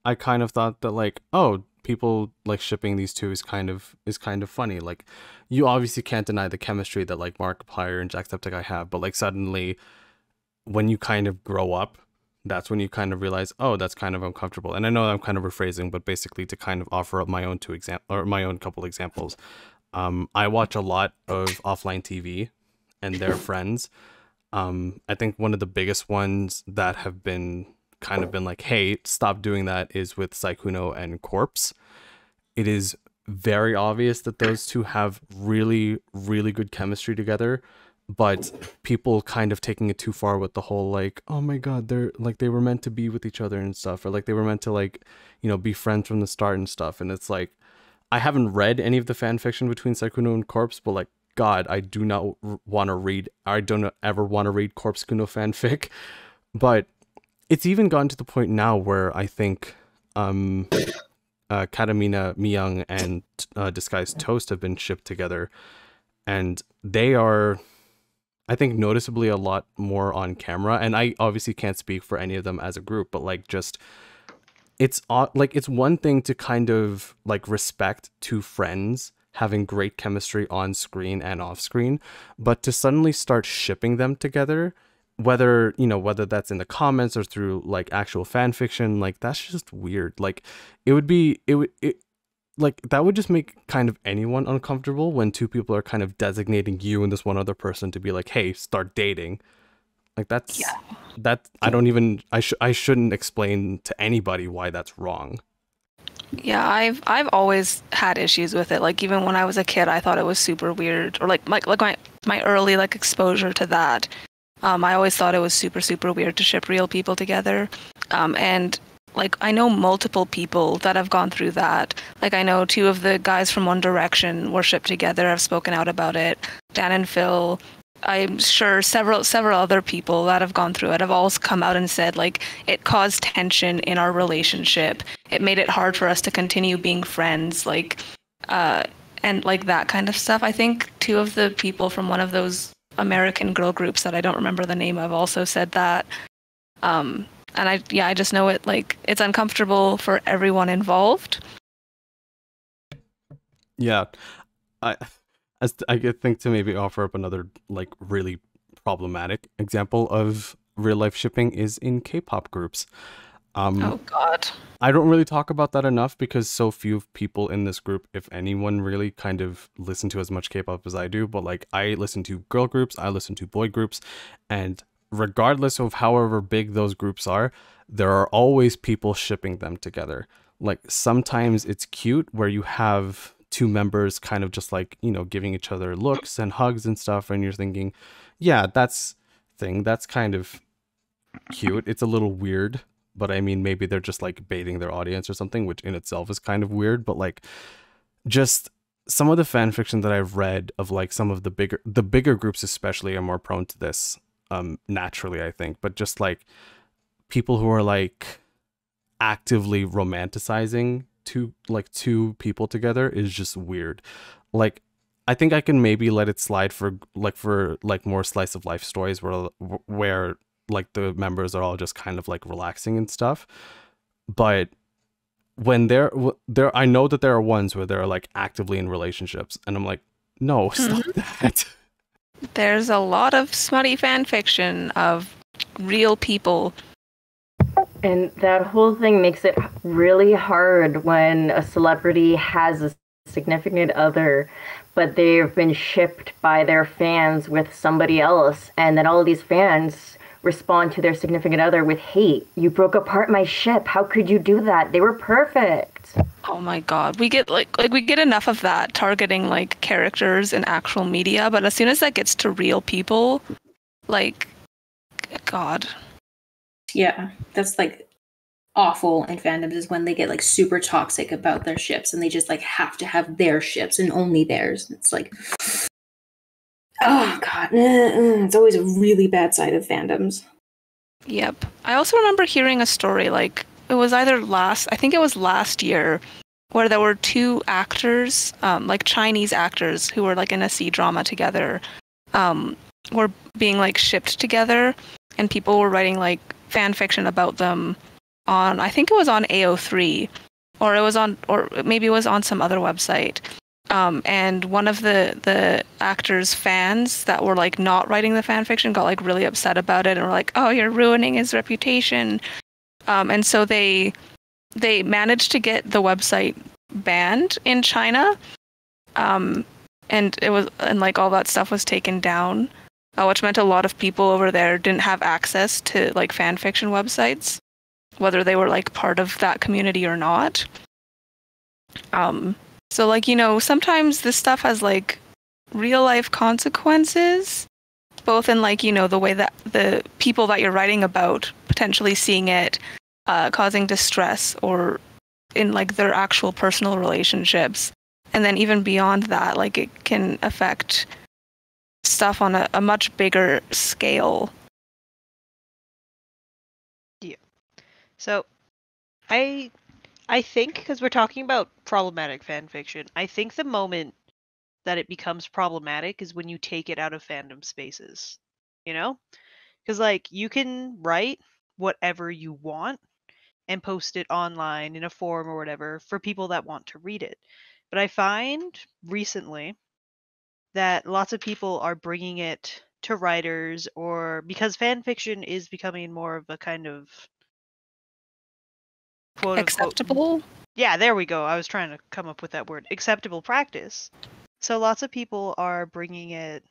I kind of thought that like, oh, people like shipping these two is kind of funny. Like, you obviously can't deny the chemistry that like Markiplier and Jacksepticeye have, but like suddenly when you kind of grow up, that's when you kind of realize, oh, that's kind of uncomfortable. And I know I'm kind of rephrasing, but basically to kind of offer up my own my own couple examples. I watch a lot of OfflineTV and their friends. I think one of the biggest ones that have been kind of been like, hey, stop doing that, is with Sykkuno and Corpse. It is very obvious that those two have really, really good chemistry together, but people kind of taking it too far with the whole like, oh my god, they're like, they were meant to be with each other and stuff, or like they were meant to like, you know, be friends from the start and stuff. And it's like, I haven't read any of the fan fiction between Sykkuno and Corpse, but like, God, I do not want to read, I don't ever want to read Corpse Kuno fanfic. But it's even gotten to the point now where I think Katamina Miyang and Disguised Toast have been shipped together, and they are, I think, noticeably a lot more on camera. And I obviously can't speak for any of them as a group, but like, just it's like, it's one thing to kind of like respect two friends having great chemistry on screen and off screen, but to suddenly start shipping them together, whether, you know, whether that's in the comments or through like actual fan fiction, like that's just weird. Like it would like that would just make kind of anyone uncomfortable when two people are kind of designating you and this one other person to be like, hey, start dating. Like that's that I don't even, I shouldn't explain to anybody why that's wrong. Yeah, I've always had issues with it. Like even when I was a kid, I thought it was super weird. Or like my early like exposure to that, I always thought it was super weird to ship real people together. And like I know multiple people that have gone through that. Like I know two of the guys from One Direction were shipped together. I've spoken out about it. Dan and Phil. I'm sure several other people that have gone through it have always come out and said like it caused tension in our relationship. It made it hard for us to continue being friends, like and like that kind of stuff. I think two of the people from one of those American girl groups that I don't remember the name of also said that. And I just know it, like it's uncomfortable for everyone involved. Yeah. I think to maybe offer up another like really problematic example of real life shipping is in K-pop groups. Oh God. I don't really talk about that enough because so few people in this group, if anyone, really kind of listen to as much K-pop as I do. But like I listen to girl groups, I listen to boy groups, and regardless of however big those groups are, there are always people shipping them together. Like sometimes it's cute where you have two members kind of just like, you know, giving each other looks and hugs and stuff, and you're thinking, yeah, that's kind of cute. It's a little weird, but I mean, maybe they're just like baiting their audience or something, which in itself is kind of weird. But like just some of the fan fiction that I've read of like some of the bigger groups especially are more prone to this naturally, I think. But just like people who are like actively romanticizing two people together is just weird. Like I think I can maybe let it slide for more slice of life stories where like the members are all just kind of like relaxing and stuff. But when they're I know that there are ones where they're like actively in relationships, and I'm like, no, stop that. There's a lot of smutty fan fiction of real people. And that whole thing makes it really hard when a celebrity has a significant other, but they've been shipped by their fans with somebody else, and then all of these fans respond to their significant other with hate. You broke apart my ship. How could you do that? They were perfect. Oh my God. We get like we get enough of that targeting like characters in actual media, but as soon as that gets to real people, like God. Yeah, that's like awful in fandoms is when they get like super toxic about their ships and they just like have to have their ships and only theirs. It's like, oh God, it's always a really bad side of fandoms. Yep. I also remember hearing a story like it was either last year where there were two actors, like Chinese actors who were like in a C-drama together, were being like shipped together, and people were writing like fan fiction about them on, I think it was on AO3, or maybe it was on some other website. And one of the actor's fans that were like not writing the fan fiction got like really upset about it and were like, "Oh, you're ruining his reputation." And so they managed to get the website banned in China. And like all that stuff was taken down, which meant a lot of people over there didn't have access to like fan fiction websites, whether they were like part of that community or not. So like, sometimes this stuff has like real life consequences, both in like, the way that the people that you're writing about potentially seeing it, causing distress, or in like their actual personal relationships. And then even beyond that, like it can affect stuff on a much bigger scale. Yeah. So I think, because we're talking about problematic fan fiction, I think the moment that it becomes problematic is when you take it out of fandom spaces. Because like you can write whatever you want and post it online in a forum or whatever for people that want to read it. But I find recently that lots of people are bringing it to writers, or because fan fiction is becoming more of a kind of quote acceptable. Yeah, there we go. I was trying to come up with that word. Acceptable practice. So lots of people are bringing it,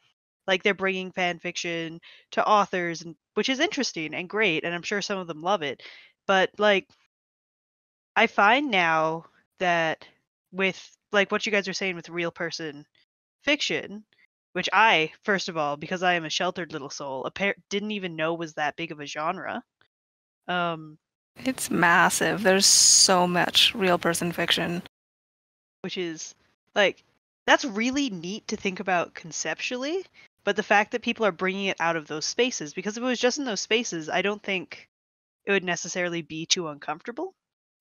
like they're bringing fan fiction to authors, which is interesting and great, and I'm sure some of them love it. But like, I find now that with like what you guys are saying with real person fiction, which I, first of all, because I am a sheltered little soul, didn't even know was that big of a genre. It's massive. There's so much real person fiction. Which is, like, that's really neat to think about conceptually, but the fact that people are bringing it out of those spaces, because if it was just in those spaces, I don't think it would necessarily be too uncomfortable.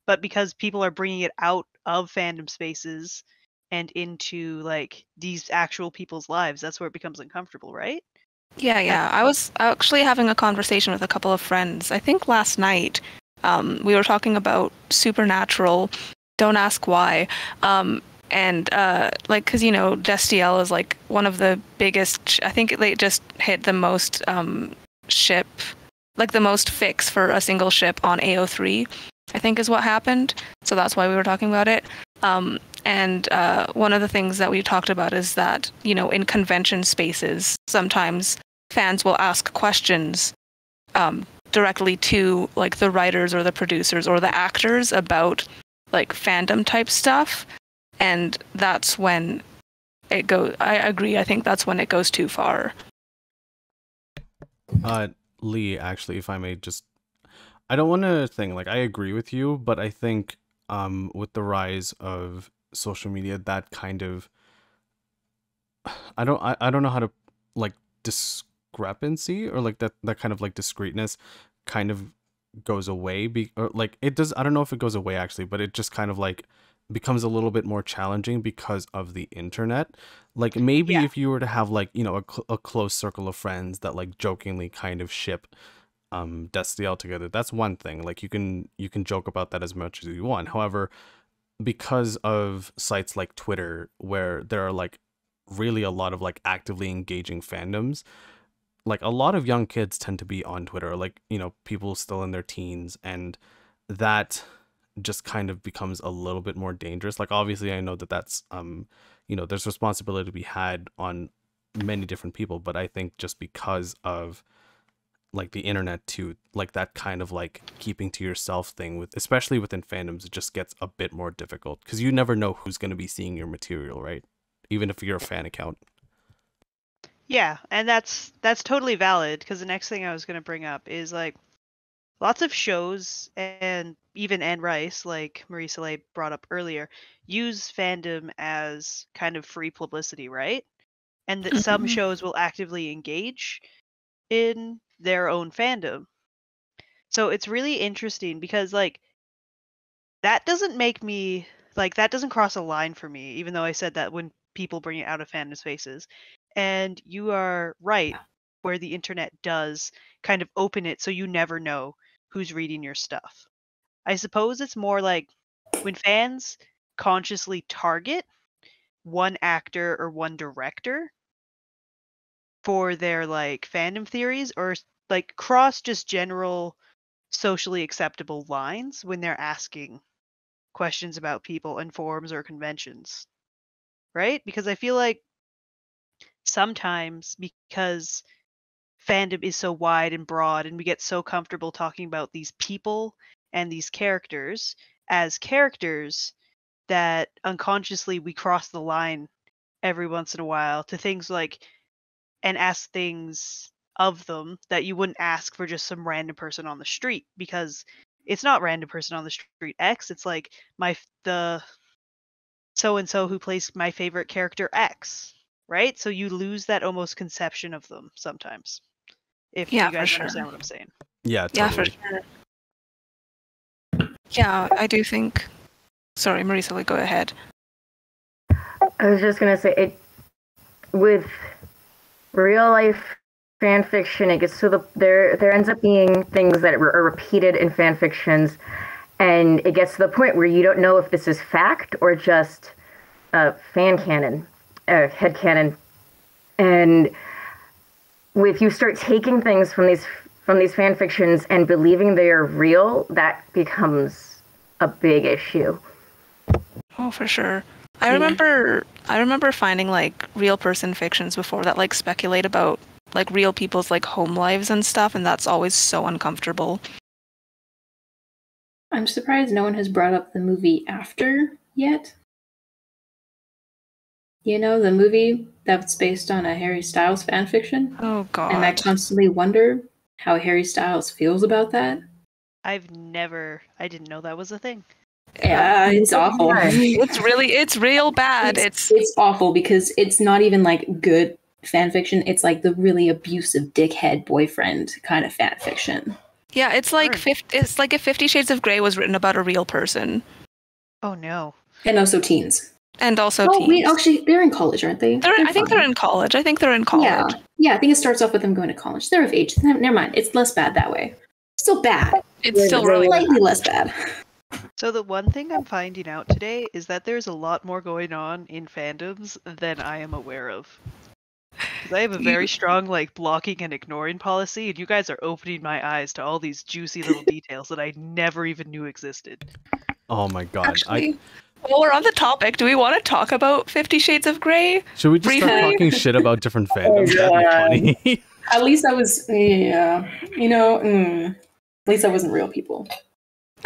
But because people are bringing it out of fandom spaces and into, like, these actual people's lives, that's where it becomes uncomfortable, right? Yeah. I was actually having a conversation with a couple of friends, I think last night. We were talking about Supernatural, don't ask why. And like, because, Destiel is like one of the biggest, I think they just hit the most ship, like the most fix for a single ship on AO3, I think is what happened. So that's why we were talking about it. And one of the things that we talked about is that, in convention spaces, sometimes fans will ask questions directly to like the writers or the producers or the actors about like fandom type stuff, and that's when it goes. I agree. I think that's when it goes too far. Lee, actually, if I may I don't want to think like I agree with you, but I think with the rise of social media, that kind of I don't know how to like discrepancy or like that kind of like discreteness kind of goes away, or like it does. I don't know if it goes away actually, but it just kind of like becomes a little bit more challenging because of the internet. Like maybe if you were to have like a close circle of friends that like jokingly kind of ship Destiel together, that's one thing. Like you can joke about that as much as you want. However, because of sites like Twitter, where there are like really a lot of like actively engaging fandoms, like a lot of young kids tend to be on Twitter, like people still in their teens, and that just kind of becomes a little bit more dangerous. Like obviously I know that that's there's responsibility to be had on many different people, but I think just because of like the internet too, like that kind of like keeping to yourself thing, with especially within fandoms, it just gets a bit more difficult because you never know who's going to be seeing your material, right? Even if you're a fan account. Yeah, and that's totally valid, because the next thing I was going to bring up is like lots of shows and even Anne Rice, like Marie-Soleil brought up earlier, use fandom as kind of free publicity, right? And that some shows will actively engage in their own fandom. So it's really interesting because like that doesn't make me like that doesn't cross a line for me, even though I said that when people bring it out of fandom spaces. And you are right, where the internet does kind of open it so you never know who's reading your stuff. I suppose it's more like when fans consciously target one actor or one director for their like fandom theories, or like cross just general socially acceptable lines when they're asking questions about people in forums or conventions, right? Because I feel like sometimes, because fandom is so wide and broad and we get so comfortable talking about these people and these characters as characters, that unconsciously we cross the line every once in a while to things like, and ask things of them that you wouldn't ask for just some random person on the street, because it's not random person on the street X, it's like the so and so who plays my favorite character X, right? So you lose that almost conception of them sometimes, if you guys understand what I'm saying. Yeah, totally. Yeah, for sure. Yeah, I do think. Sorry, Marie-Soleil, go ahead. I was just gonna say, it with real life fan fiction, it gets to there ends up being things that are repeated in fan fictions, and it gets to the point where you don't know if this is fact or just fan canon, head canon. And if you start taking things from these fan fictions and believing they are real, that becomes a big issue. Oh, for sure. I remember finding like real person fictions before that like speculate about like real people's like home lives and stuff, and that's always so uncomfortable. I'm surprised no one has brought up the movie After yet. You know, the movie that's based on a Harry Styles fanfiction? Oh, God. And I constantly wonder how Harry Styles feels about that. I didn't know that was a thing. Yeah, it's awful. It's real bad. It's awful because it's not even like good fanfiction. It's like the really abusive dickhead boyfriend kind of fanfiction. Yeah, it's like it's like if 50 Shades of Grey was written about a real person. Oh no. And also teens. And also teens. Wait, actually, they're in college, aren't they? I think they're in college. Yeah, I think it starts off with them going to college. They're of age. Never mind. It's less bad that way. Still bad. It's still really slightly less bad. So the one thing I'm finding out today is that there's a lot more going on in fandoms than I am aware of. Because I have a very strong like blocking and ignoring policy, and you guys are opening my eyes to all these juicy little details that I never even knew existed. Oh my god. Actually, while we're on the topipic, do we want to talk about 50 Shades of Grey? Should we just start talking shit about different fandoms? That'd be funny. At least I was, at least I wasn't real people.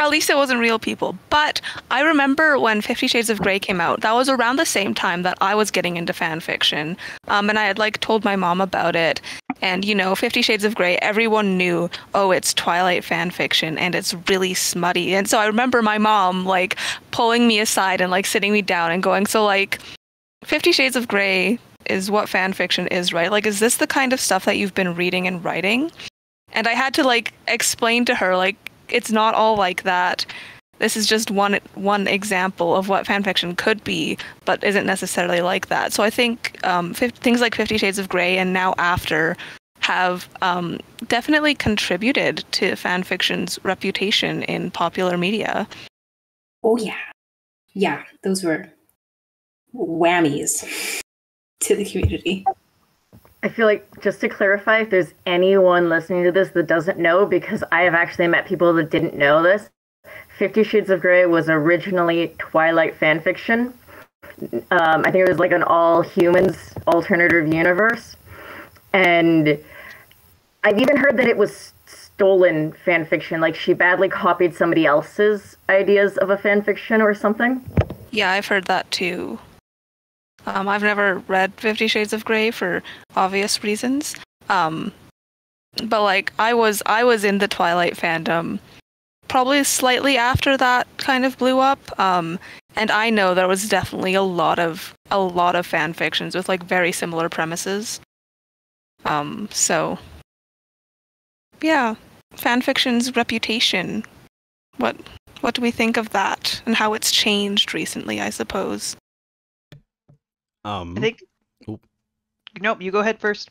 At least it wasn't real people. But I remember when 50 Shades of Grey came out, that was around the same time that I was getting into fan fiction. And I had like told my mom about it. And, 50 Shades of Grey, everyone knew, oh, it's Twilight fan fiction and it's really smutty. And so I remember my mom like pulling me aside and like sitting me down and going, so like 50 Shades of Grey is what fan fiction is, right? Like, is this the kind of stuff that you've been reading and writing? And I had to like explain to her, like, it's not all like that. This is just one example of what fanfiction could be, but isn't necessarily like that. So I think things like 50 Shades of Grey and now After have definitely contributed to fanfiction's reputation in popular media. Oh yeah. Yeah, those were whammies to the community. I feel like, just to clarify, if there's anyone listening to this that doesn't know, because I have actually met people that didn't know this, 50 Shades of Grey was originally Twilight fanfiction. I think it was like an all-humans alternative universe. And I've even heard that it was stolen fanfiction, like she badly copied somebody else's ideas of a fanfiction or something. Yeah, I've heard that too. I've never read 50 Shades of Grey for obvious reasons. But like I was in the Twilight fandom probably slightly after that kind of blew up. And I know there was definitely a lot of fan fictions with like very similar premises. So yeah, fan fiction's reputation. What What do we think of that and how it's changed recently, I suppose? I think... Nope, you go ahead first.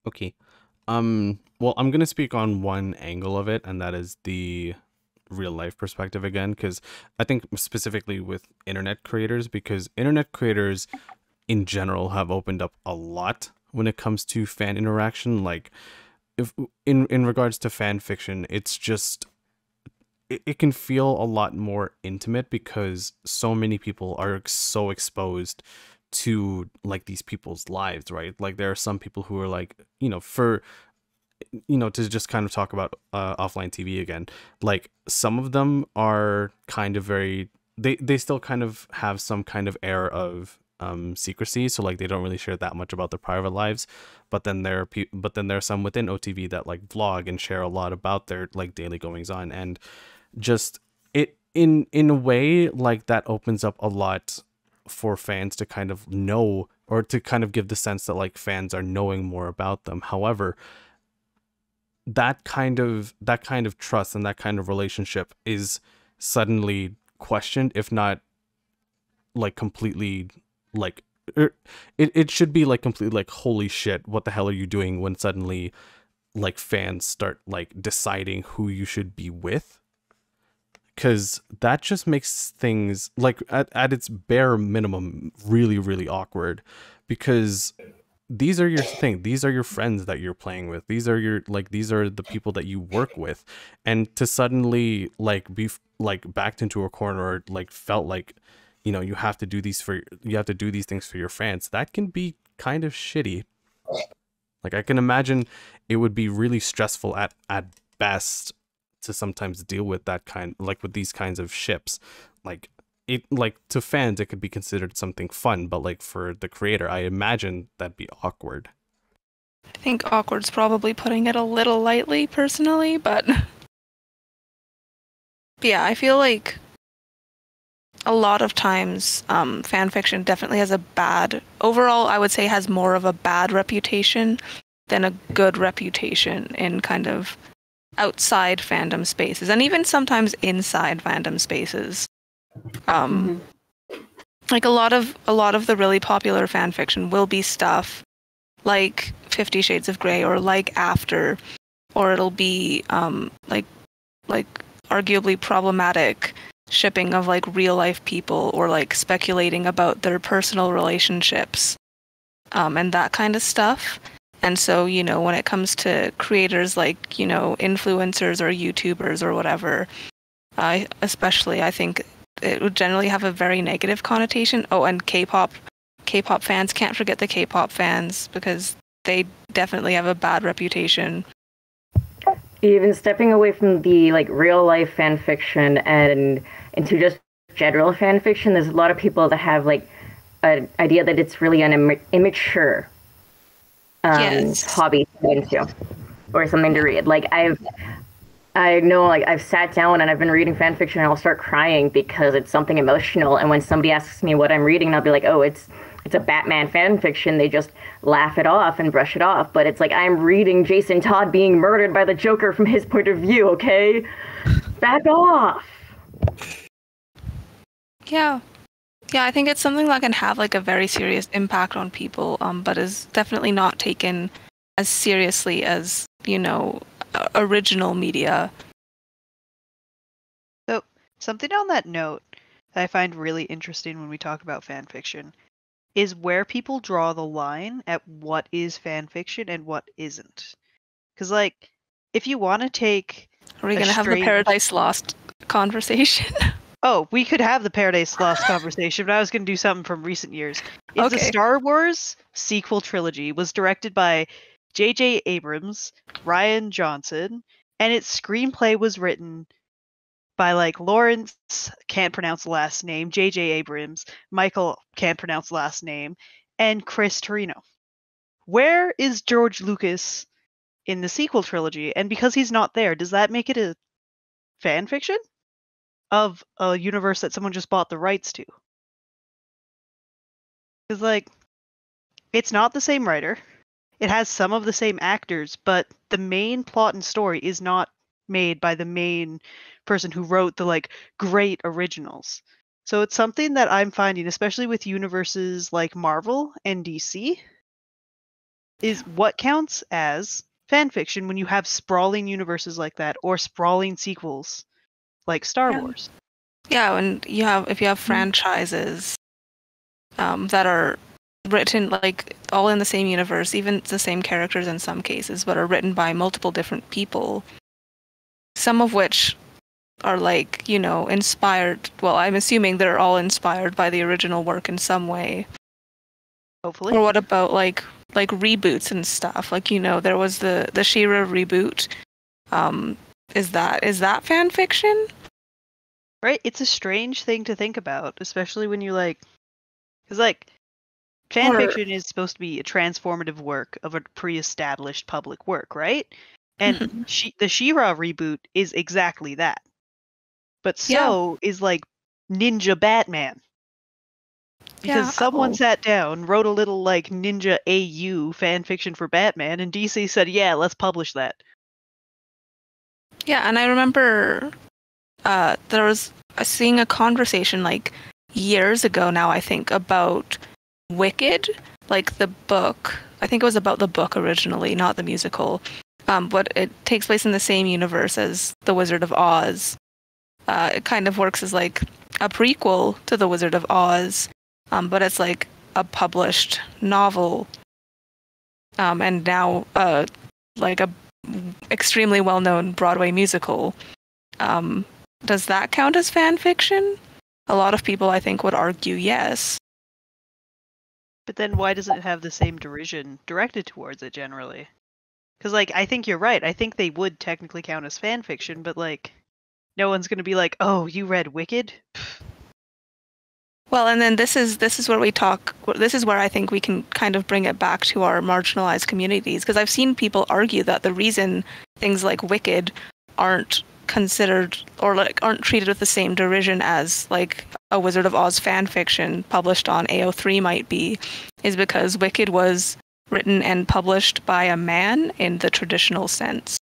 Okay. Well, I'm going to speak on one angle of it, and that is the real life perspective again, because I think specifically with internet creators, because internet creators in general have opened up a lot when it comes to fan interaction. Like, if in regards to fan fiction, it's just it can feel a lot more intimate because so many people are so exposed to like these people's lives, right? Like there are some people who are like, to just kind of talk about OfflineTV again, like some of them are kind of very, they still kind of have some kind of air of secrecy, so like they don't really share that much about their private lives, but then there are some within OTV that like vlog and share a lot about their like daily goings on, and just it in a way like that opens up a lot for fans to kind of know, or to kind of give the sense that like fans are knowing more about them. However, that kind of trust and that kind of relationship is suddenly questioned, if not like completely like it should be like completely like, holy shit, what the hell are you doing, when suddenly like fans start like deciding who you should be with, because that just makes things like at its bare minimum really, really awkward, because these are your friends that you're playing with, these are the people that you work with, and to suddenly like be like backed into a corner, or like felt like you have to do these things for your fans, that can be kind of shitty. Like I can imagine it would be really stressful at best to sometimes deal with that kind, like with these kinds of ships. Like it, like to fans it could be considered something fun, but like for the creator, I imagine that'd be awkward. I think awkward's probably putting it a little lightly personally, but yeah, I feel like a lot of times fan fiction definitely has overall I would say has more of a bad reputation than a good reputation in kind of outside fandom spaces, and even sometimes inside fandom spaces. Like a lot of the really popular fan fiction will be stuff like 50 Shades of Grey, or like After, or it'll be like arguably problematic shipping of like real life people, or like speculating about their personal relationships and that kind of stuff. And so, when it comes to creators like, influencers or YouTubers or whatever, I think it would generally have a very negative connotation. Oh, and K-pop fans, can't forget the K-pop fans, because they definitely have a bad reputation. Even stepping away from the like real life fan fiction and into just general fan fiction, there's a lot of people that have like an idea that it's really an immature hobby to get into, or something to read. Like I know, like I've sat down and I've been reading fan fiction and I'll start crying because it's something emotional, and when somebody asks me what I'm reading, I'll be like, oh, it's a Batman fan fiction. They just laugh it off and brush it off, but it's like, I'm reading Jason Todd being murdered by the Joker from his point of view, okay? Back off! Yeah, I think it's something that can have like a very serious impact on people, but is definitely not taken as seriously as, original media. So, something on that note that I find really interesting when we talk about fan fiction is where people draw the line at what is fan fiction and what isn't. Because, like, if you want to take... Are we going to have the Paradise Lost conversation? Oh, we could have the Paradise Lost conversation, but I was going to do something from recent years. If Okay. The Star Wars sequel trilogy was directed by J.J. Abrams, Rian Johnson, and its screenplay was written by, like, Lawrence, can't pronounce the last name, J.J. Abrams, Michael, can't pronounce the last name, and Chris Terino. Where is George Lucas in the sequel trilogy? And because he's not there, does that make it a fan fiction of a universe that someone just bought the rights to? Because, like, it's not the same writer. It has some of the same actors, but the main plot and story is not made by the main person who wrote the like great originals. So it's something that I'm finding, especially with universes like Marvel and DC, is what counts as fan fiction when you have sprawling universes like that or sprawling sequels like Star Wars. Yeah, and if you have franchises that are written like all in the same universe, even the same characters in some cases, but are written by multiple different people, some of which are like, inspired. Well, I'm assuming they're all inspired by the original work in some way. Hopefully. Or what about like reboots and stuff? Like, there was the She-Ra reboot. Is that fan fiction? Right? It's a strange thing to think about, especially when you because fan fiction is supposed to be a transformative work of a pre-established public work, right? And the She-Ra reboot is exactly that. But so is like Ninja Batman. Because someone sat down, wrote a little like Ninja AU fan fiction for Batman, and DC said, "Yeah, let's publish that." Yeah, and I remember there was seeing a conversation like years ago now, I think, about Wicked, like the book. I think it was about the book originally, not the musical. But it takes place in the same universe as The Wizard of Oz. It kind of works as like a prequel to The Wizard of Oz, but it's like a published novel. And now like a extremely well-known Broadway musical. Does that count as fan fiction? A lot of people, I think, would argue yes. But then why does it have the same derision directed towards it generally? Because, I think you're right. I think they would technically count as fan fiction, but, no one's going to be like, oh, you read Wicked? Well, and then this is where this is where I think we can kind of bring it back to our marginalized communities, because I've seen people argue that the reason things like Wicked aren't considered or aren't treated with the same derision as like a Wizard of Oz fan fiction published on AO3 might be is because Wicked was written and published by a man in the traditional sense.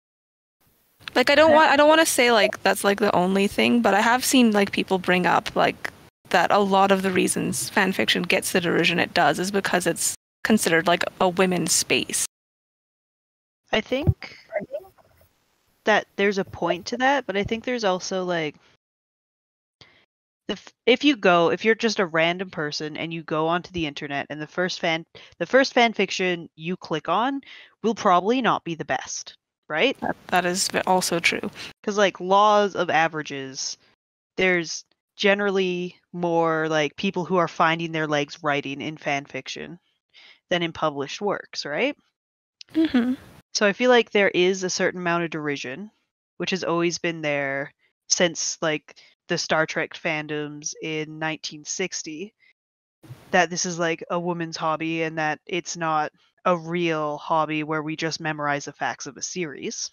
Like I don't want to say like that's like the only thing, but I have seen like people bring up like that a lot of the reasons fan fiction gets the derision it does is because it's considered like a women's space. I think that there's a point to that, but I think there's also like if you're just a random person and you go onto the internet and the first fan fiction you click on will probably not be the best, right? That is also true. Because like laws of averages, there's generally more like people who are finding their legs writing in fan fiction than in published works, right? Mm-hmm. So I feel like there is a certain amount of derision, which has always been there since like the Star Trek fandoms in 1960, that this is like a woman's hobby and that it's not a real hobby where we just memorize the facts of a series.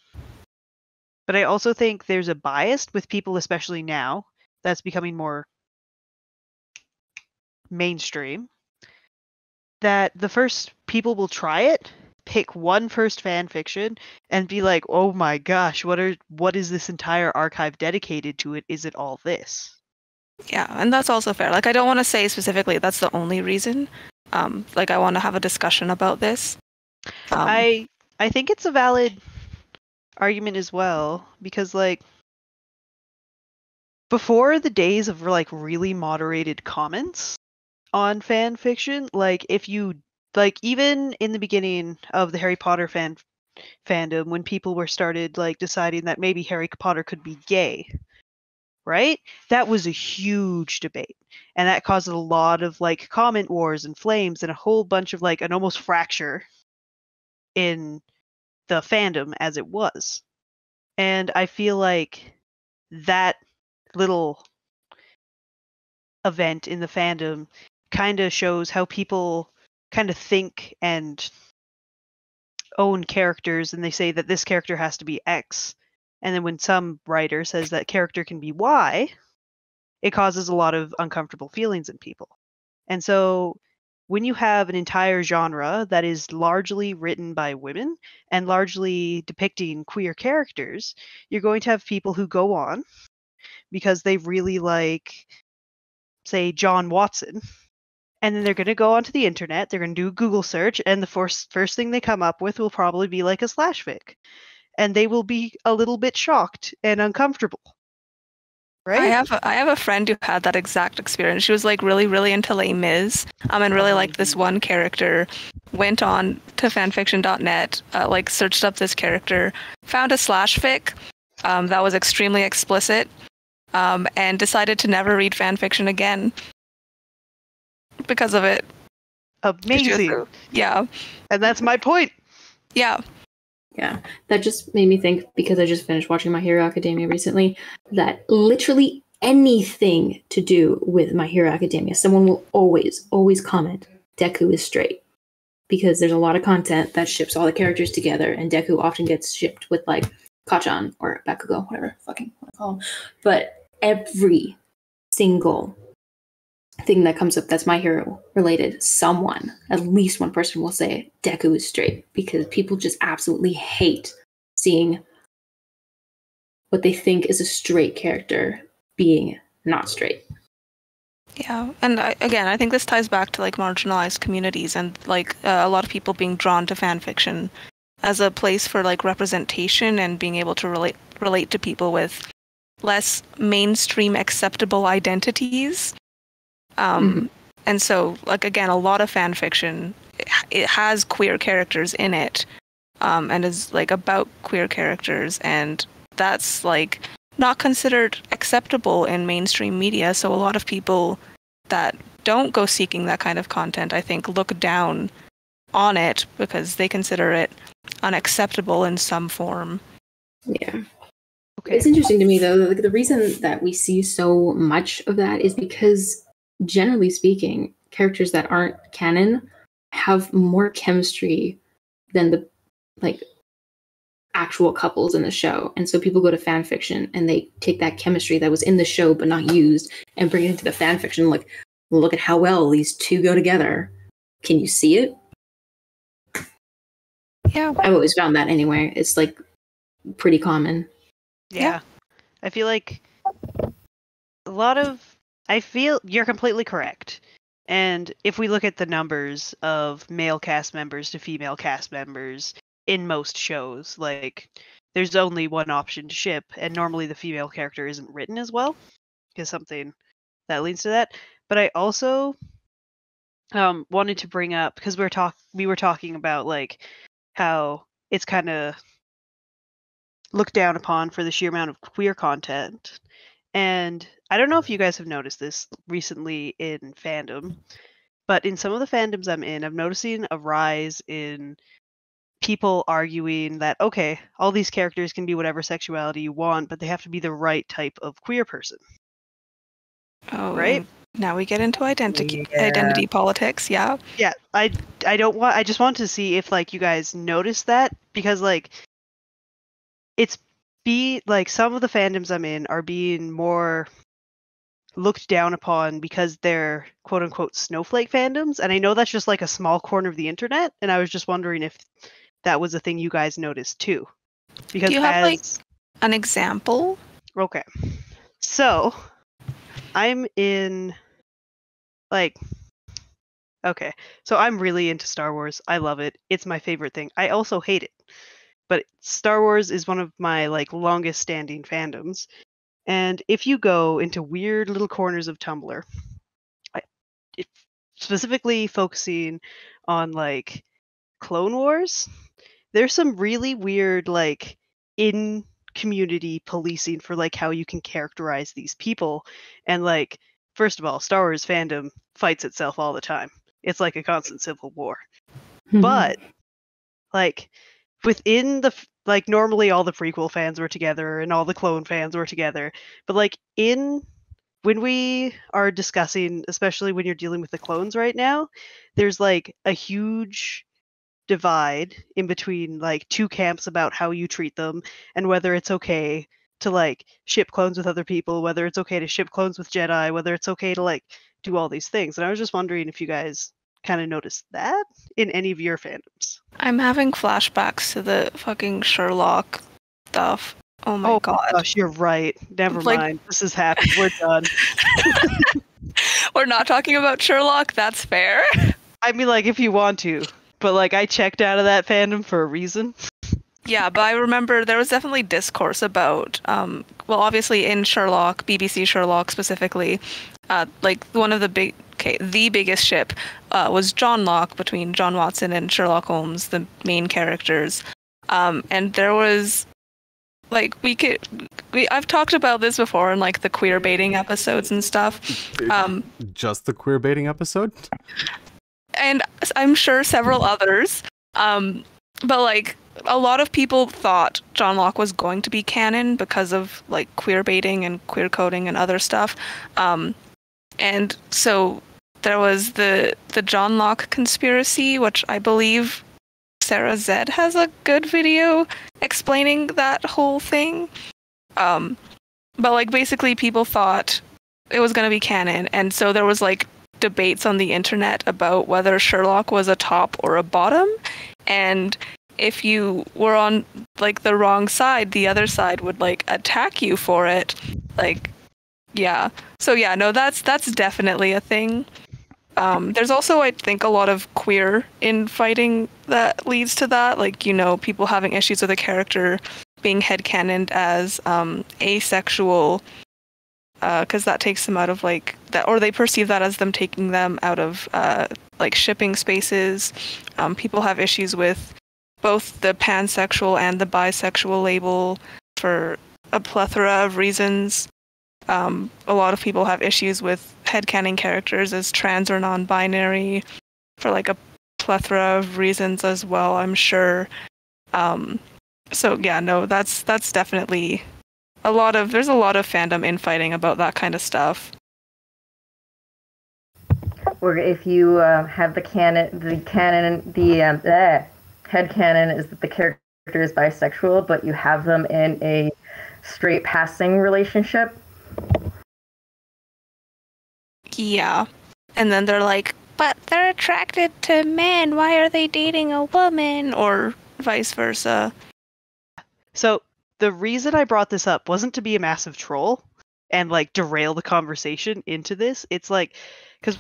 But I also think there's a bias with people, especially now, that's becoming more mainstream, that the first people will try it, pick one first fan fiction, and be like, oh my gosh, what is this entire archive dedicated to it? Is it all this? Yeah, and that's also fair. Like I don't want to say specifically that's the only reason. Like I want to have a discussion about this. I think it's a valid argument as well, because like before the days of like really moderated comments on fan fiction, like if you like even in the beginning of the Harry Potter fandom, when people were started like deciding that maybe Harry Potter could be gay, right? That was a huge debate, and that caused a lot of like comment wars and flames and a whole bunch of like an almost fracture in the fandom as it was. And I feel like that little event in the fandom kind of shows how people kind of think and own characters, and they say that this character has to be X, and then when some writer says that character can be Y, it causes a lot of uncomfortable feelings in people. And so when you have an entire genre that is largely written by women and largely depicting queer characters, you're going to have people who go on because they really like, say, John Watson. And then they're going to go onto the internet, they're going to do a Google search, and the first thing they come up with will probably be like a slash fic. And they will be a little bit shocked and uncomfortable. Right? I have a friend who had that exact experience. She was like really into Les Mis, and really liked this one character. Went on to fanfiction.net, like searched up this character, found a slash fic that was extremely explicit, and decided to never read fanfiction again because of it. Amazing. Yeah. And that's my point. Yeah. Yeah, that just made me think, because I just finished watching My Hero Academia recently, that literally anything to do with My Hero Academia, someone will always comment, Deku is straight. Because there's a lot of content that ships all the characters together, and Deku often gets shipped with, like, Kachan or Bakugo, whatever fucking want to call him. But every single thing that comes up that's My Hero related, at least one person will say Deku is straight, because people just absolutely hate seeing what they think is a straight character being not straight. Yeah, and I think this ties back to like marginalized communities and like a lot of people being drawn to fan fiction as a place for like representation and being able to relate to people with less mainstream acceptable identities. And so, like, again, a lot of fan fiction, it has queer characters in it, and is like about queer characters, and that's like not considered acceptable in mainstream media. So a lot of people that don't go seeking that kind of content, I think, look down on it because they consider it unacceptable in some form. Yeah. Okay. It's interesting to me, though, like, the reason that we see so much of that is because, generally speaking, characters that aren't canon have more chemistry than the like actual couples in the show. And so people go to fan fiction and they take that chemistry that was in the show but not used and bring it into the fan fiction. Like, look at how well these two go together. Can you see it? Yeah. I've always found that anyway. It's like pretty common. Yeah. I feel like I feel you're completely correct. And if we look at the numbers of male cast members to female cast members in most shows, like, there's only one option to ship, and normally the female character isn't written as well, is something that leads to that. But I also wanted to bring up, because we were talking about like how it's kind of looked down upon for the sheer amount of queer content. And I don't know if you guys have noticed this recently in fandom, but in some of the fandoms I'm in, I'm noticing a rise in people arguing that, okay, all these characters can be whatever sexuality you want, but they have to be the right type of queer person. Oh, right? Now we get into identity politics, yeah. Yeah, I just want to see if like you guys noticed that, because like some of the fandoms I'm in are being more looked down upon because they're quote unquote snowflake fandoms, and I know that's just like a small corner of the internet, and I was just wondering if that was a thing you guys noticed too. Because do you have like an example? Okay. So I'm in so I'm really into Star Wars. I love it. It's my favorite thing. I also hate it. But Star Wars is one of my like longest standing fandoms. And if you go into weird little corners of Tumblr, specifically focusing on like Clone Wars, there's some really weird like in community policing for like how you can characterize these people. And like, first of all, Star Wars fandom fights itself all the time. It's like a constant civil war. But like within the like, normally all the prequel fans were together and all the clone fans were together, but like when we are discussing, especially when you're dealing with the clones right now, there's like a huge divide in between like two camps about how you treat them and whether it's okay to like ship clones with other people, whether it's okay to ship clones with Jedi, whether it's okay to like do all these things. And I was just wondering if you guys kind of noticed that in any of your fandoms? I'm having flashbacks to the fucking Sherlock stuff. Oh my god. Gosh, you're right. Never Like- mind. This has happened. We're done. We're not talking about Sherlock, that's fair. I mean, like, if you want to. But, like, I checked out of that fandom for a reason. Yeah, but I remember there was definitely discourse about, well, obviously in Sherlock, BBC Sherlock specifically, like one of the the biggest ship was John Locke between John Watson and Sherlock Holmes, the main characters. And there was, like, I've talked about this before in like the queer baiting episodes and stuff. Just the queer baiting episode? And I'm sure several others. But like a lot of people thought John Locke was going to be canon because of like queer baiting and queer coding and other stuff. And so there was the John Locke conspiracy, which I believe Sarah Zed has a good video explaining that whole thing. But like basically people thought it was going to be canon, and so there was like debates on the internet about whether Sherlock was a top or a bottom, and if you were on like the wrong side, the other side would like attack you for it. Like, yeah. So yeah, no, that's definitely a thing. There's also, I think, a lot of queer infighting that leads to that. Like, you know, people having issues with a character being headcanoned as asexual, because that takes them out of like that, or they perceive that as them taking them out of like shipping spaces. People have issues with both the pansexual and the bisexual label for a plethora of reasons. A lot of people have issues with headcanon characters as trans or non-binary for like a plethora of reasons as well, I'm sure. So yeah, no, that's definitely there's a lot of fandom infighting about that kind of stuff. Or if you have the headcanon is that the character is bisexual, but you have them in a straight passing relationship. Yeah. And then they're like, but they're attracted to men. Why are they dating a woman? Or vice versa. So the reason I brought this up wasn't to be a massive troll and like derail the conversation into this. It's like, because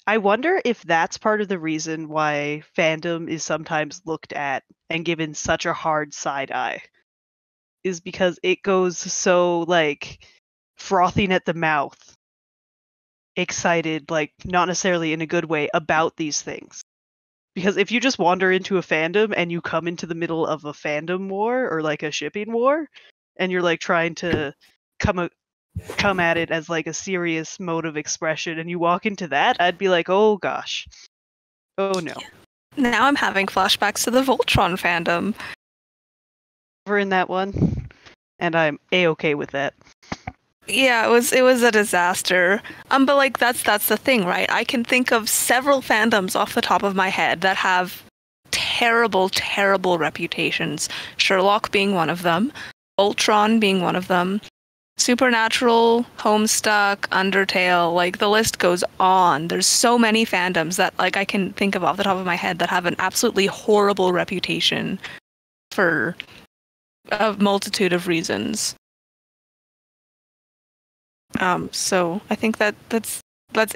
I wonder if that's part of the reason why fandom is sometimes looked at and given such a hard side eye, is because it goes so like frothing at the mouth, excited, like not necessarily in a good way about these things. Because if you just wander into a fandom and you come into the middle of a fandom war or like a shipping war, and you're like trying to come at it as like a serious mode of expression, and you walk into that, I'd be like, oh gosh, oh no. Now I'm having flashbacks to the Voltron fandom. We're in that one, and I'm a-okay with that. Yeah, it was a disaster. But like that's the thing, right? I can think of several fandoms off the top of my head that have terrible, terrible reputations. Sherlock being one of them, Voltron being one of them, Supernatural, Homestuck, Undertale, like the list goes on. There's so many fandoms that like I can think of off the top of my head that have an absolutely horrible reputation for a multitude of reasons. So I think that's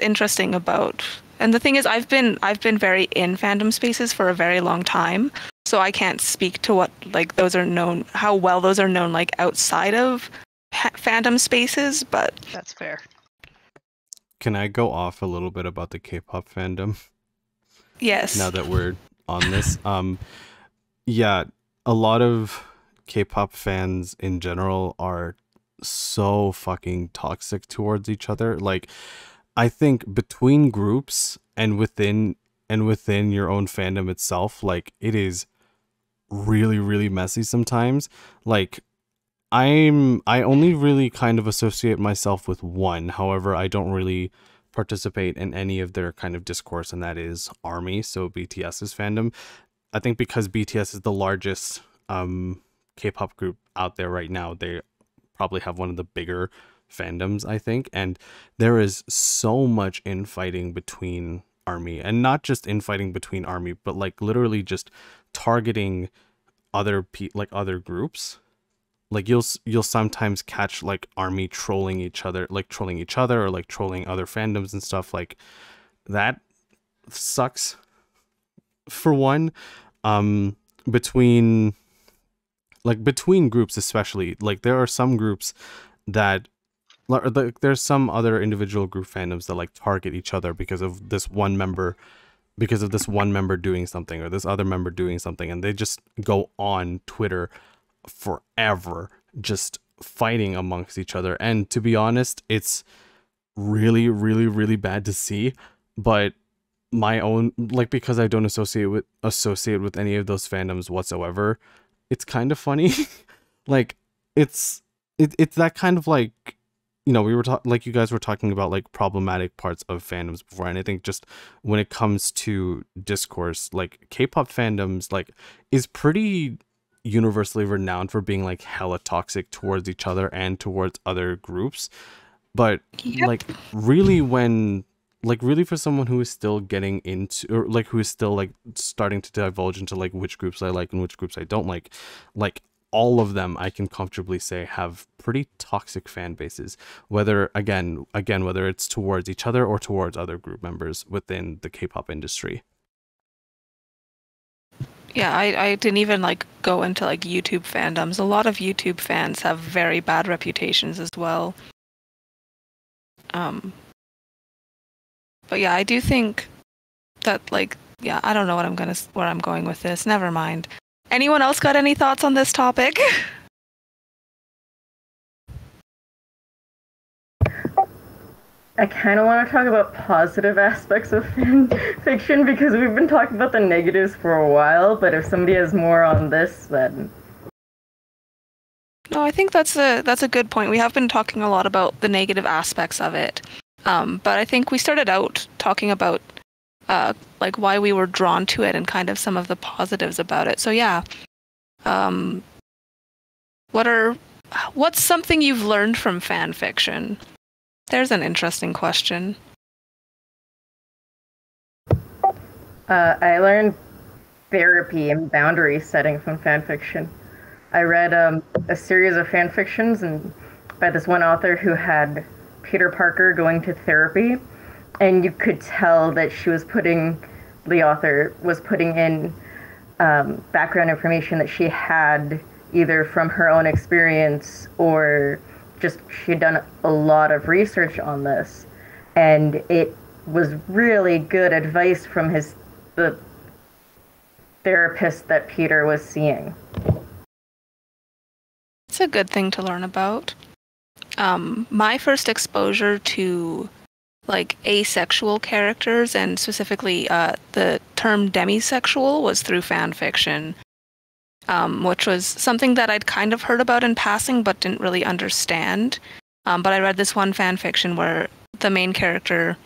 interesting about, and the thing is, I've been very in fandom spaces for a very long time, so I can't speak to what like those are known, how well those are known like outside of fandom spaces, but that's fair. Can I go off a little bit about the K-pop fandom? Yes. Now that we're on this, yeah, a lot of K-pop fans in general are so fucking toxic towards each other. Like, I think between groups and within your own fandom itself, like it is really, really messy sometimes. Like I only really kind of associate myself with one. However, I don't really participate in any of their kind of discourse, and that is ARMY, so BTS's fandom. I think because BTS is the largest K-pop group out there right now, they probably have one of the bigger fandoms, I think, and there is so much infighting between army, and not just infighting between army, but like literally just targeting other other groups. Like you'll sometimes catch like army trolling each other, or like trolling other fandoms and stuff. Like that sucks. For one, between groups especially, like there are some groups that there's some other individual group fandoms that like target each other because of this one member doing something or this other member doing something, and they just go on Twitter forever just fighting amongst each other. And to be honest, it's really, really, really bad to see. But my own, like, because I don't associate with any of those fandoms whatsoever, it's kind of funny. Like it's that kind of like, you know, we were like you guys were talking about like problematic parts of fandoms before, and I think just when it comes to discourse, like K-pop fandoms like is pretty universally renowned for being like hella toxic towards each other and towards other groups. But like really for someone who is still getting into, or like who is still like starting to divulge into like which groups I like and which groups I don't like all of them I can comfortably say have pretty toxic fan bases, whether again whether it's towards each other or towards other group members within the K-pop industry. Yeah, I didn't even like go into like YouTube fandoms. A lot of YouTube fans have very bad reputations as well. But yeah, I do think that like, yeah, I don't know where I'm going with this. Never mind. Anyone else got any thoughts on this topic? I kind of want to talk about positive aspects of fan fiction because we've been talking about the negatives for a while, but if somebody has more on this, then... No, I think that's a good point. We have been talking a lot about the negative aspects of it. But I think we started out talking about like why we were drawn to it and kind of some of the positives about it. So yeah, what's something you've learned from fan fiction? There's an interesting question. I learned therapy and boundary setting from fan fiction. I read a series of fan fictions and by this one author who had Peter Parker going to therapy, and you could tell that the author was putting in background information that she had either from her own experience or just she had done a lot of research on this, and it was really good advice from the therapist that Peter was seeing. It's a good thing to learn about. My first exposure to like asexual characters, and specifically the term demisexual, was through fan fiction, which was something that I'd kind of heard about in passing but didn't really understand. But I read this one fan fiction where the main character,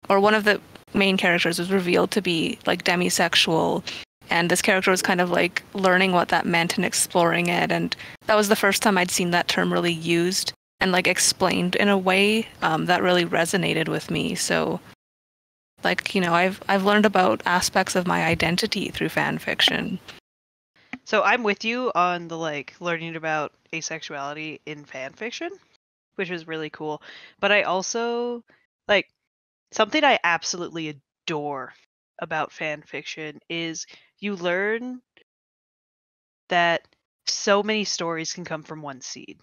or one of the main characters, was revealed to be like demisexual, and this character was kind of like learning what that meant and exploring it, and that was the first time I'd seen that term really used and like explained in a way that really resonated with me. So like, you know, I've learned about aspects of my identity through fan fiction. So I'm with you on the like learning about asexuality in fan fiction, which was really cool. But I also like something I absolutely adore about fan fiction is you learn that so many stories can come from one seed,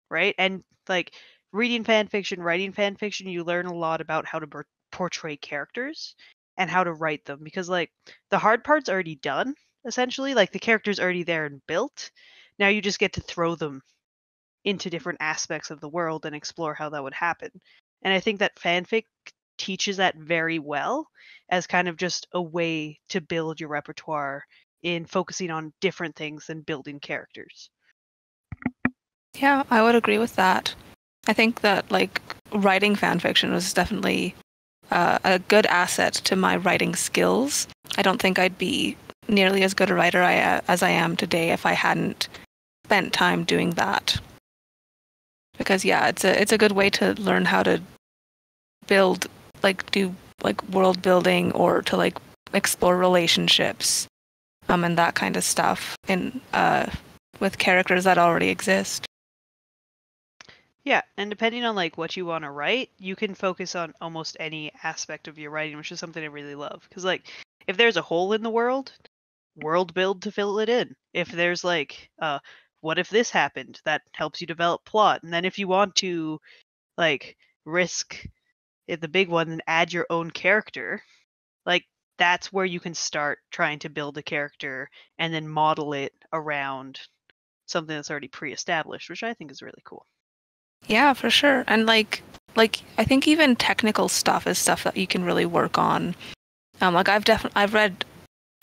right? And like reading fan fiction, writing fan fiction, you learn a lot about how to portray characters and how to write them, because like the hard part's already done, essentially. Like the character's already there and built. Now you just get to throw them into different aspects of the world and explore how that would happen. And I think that fanfic teaches that very well as kind of just a way to build your repertoire in focusing on different things than building characters. Yeah, I would agree with that. I think that like writing fan fiction was definitely a good asset to my writing skills. I don't think I'd be nearly as good a writer as I am today if I hadn't spent time doing that. Because yeah, it's a good way to learn how to build, like do like world building or to like explore relationships and that kind of stuff in with characters that already exist. Yeah, and depending on like what you want to write, you can focus on almost any aspect of your writing, which is something I really love. Because like, if there's a hole in the world build to fill it in. If there's like, what if this happened? That helps you develop plot. And then if you want to like risk the big one and add your own character, like that's where you can start trying to build a character and then model it around something that's already pre-established, which I think is really cool. Yeah, for sure. And like I think even technical stuff is stuff that you can really work on. Like I've read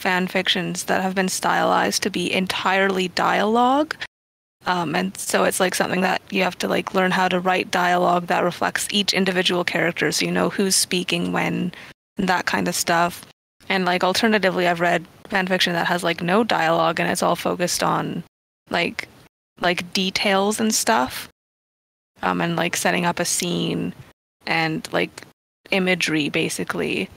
fan fictions that have been stylized to be entirely dialogue. And so it's like something that you have to like learn how to write dialogue that reflects each individual character, so you know who's speaking when and that kind of stuff. And like alternatively, I've read fan fiction that has like no dialogue and it's all focused on like details and stuff. And like setting up a scene and like imagery basically.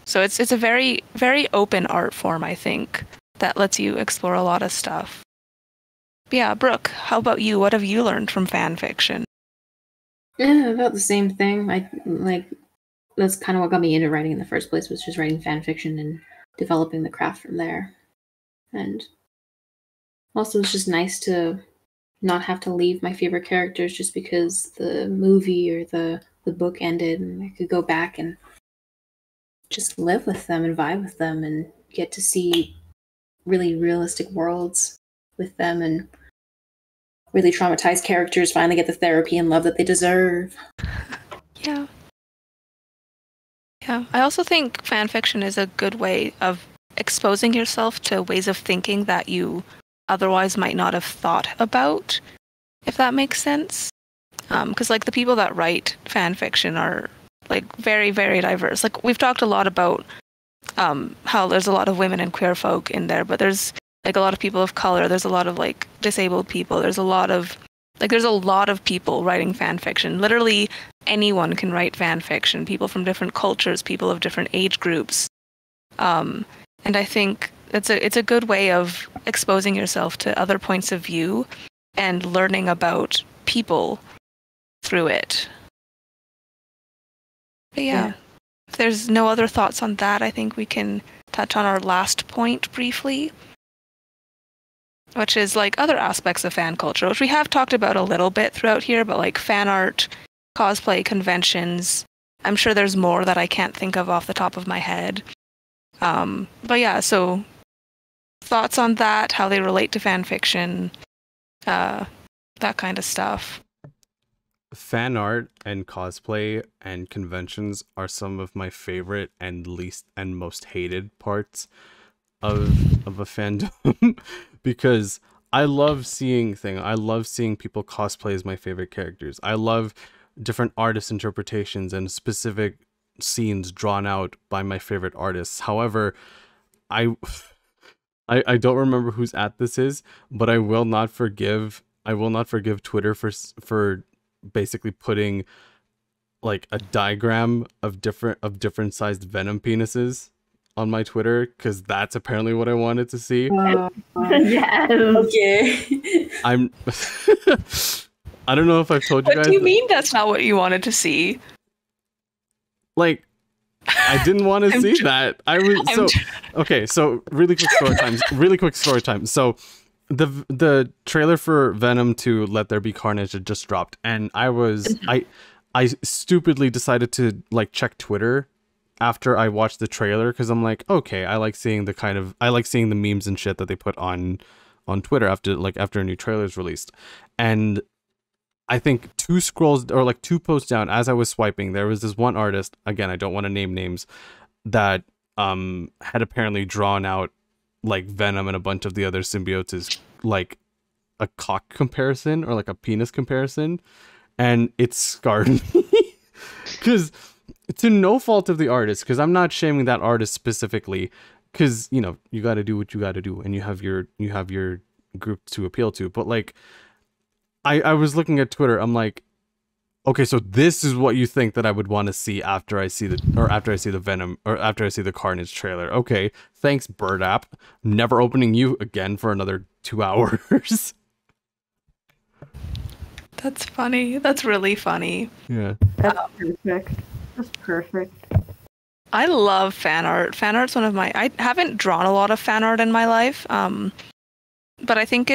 So it's a very, very open art form, I think, that lets you explore a lot of stuff. But yeah, Brooke, how about you? What have you learned from fan fiction? Yeah, about the same thing. That's kind of what got me into writing in the first place, was just writing fan fiction and developing the craft from there. And also it's just nice to not have to leave my favorite characters just because the movie or the book ended, and I could go back and just live with them and vibe with them and get to see really realistic worlds with them, and really traumatized characters finally get the therapy and love that they deserve. Yeah. Yeah. I also think fan fiction is a good way of exposing yourself to ways of thinking that you otherwise might not have thought about, if that makes sense. Because like the people that write fan fiction are like very, very diverse. Like we've talked a lot about how there's a lot of women and queer folk in there, but there's like a lot of people of color. There's a lot of like disabled people. There's a lot of people writing fan fiction. Literally anyone can write fan fiction. People from different cultures, people of different age groups. And I think it's a good way of exposing yourself to other points of view and learning about people through it. But yeah, if there's no other thoughts on that, I think we can touch on our last point briefly, which is like other aspects of fan culture, which we have talked about a little bit throughout here, but like fan art, cosplay, conventions. I'm sure there's more that I can't think of off the top of my head. But yeah, so thoughts on that, how they relate to fan fiction, that kind of stuff. Fan art and cosplay and conventions are some of my favorite and least and most hated parts of a fandom because I love seeing people cosplay as my favorite characters. I love different artist interpretations and specific scenes drawn out by my favorite artists. However, I don't remember whose this is, but I will not forgive Twitter for basically putting like a diagram of different sized Venom penises on my Twitter, because that's apparently what I wanted to see. Yes. Okay. I don't know if I've told you guys. What do you mean that's not what you wanted to see? Like, I didn't want to see that. Okay, so really quick story time. So the trailer for Venom 2 Let There Be Carnage had just dropped, and I stupidly decided to like check Twitter after I watched the trailer, because I'm like, okay, I like seeing the memes and shit that they put on Twitter after a new trailer is released. And I think two posts down, as I was swiping, there was this one artist, again, I don't want to name names, that had apparently drawn out like Venom and a bunch of the other symbiotes like a cock comparison or like a penis comparison, and it scarred me because to no fault of the artist, because I'm not shaming that artist specifically, because you know you got to do what you got to do and you have your group to appeal to, but like I was looking at Twitter, I'm like, Okay, so this is what you think that I would want to see after I see the Venom, or after I see the Carnage trailer. Okay, thanks, Bird App. Never opening you again for another 2 hours. That's funny. That's really funny. Yeah. That's perfect. That's perfect. I love fan art. Fan art's one of my... I haven't drawn a lot of fan art in my life, but I think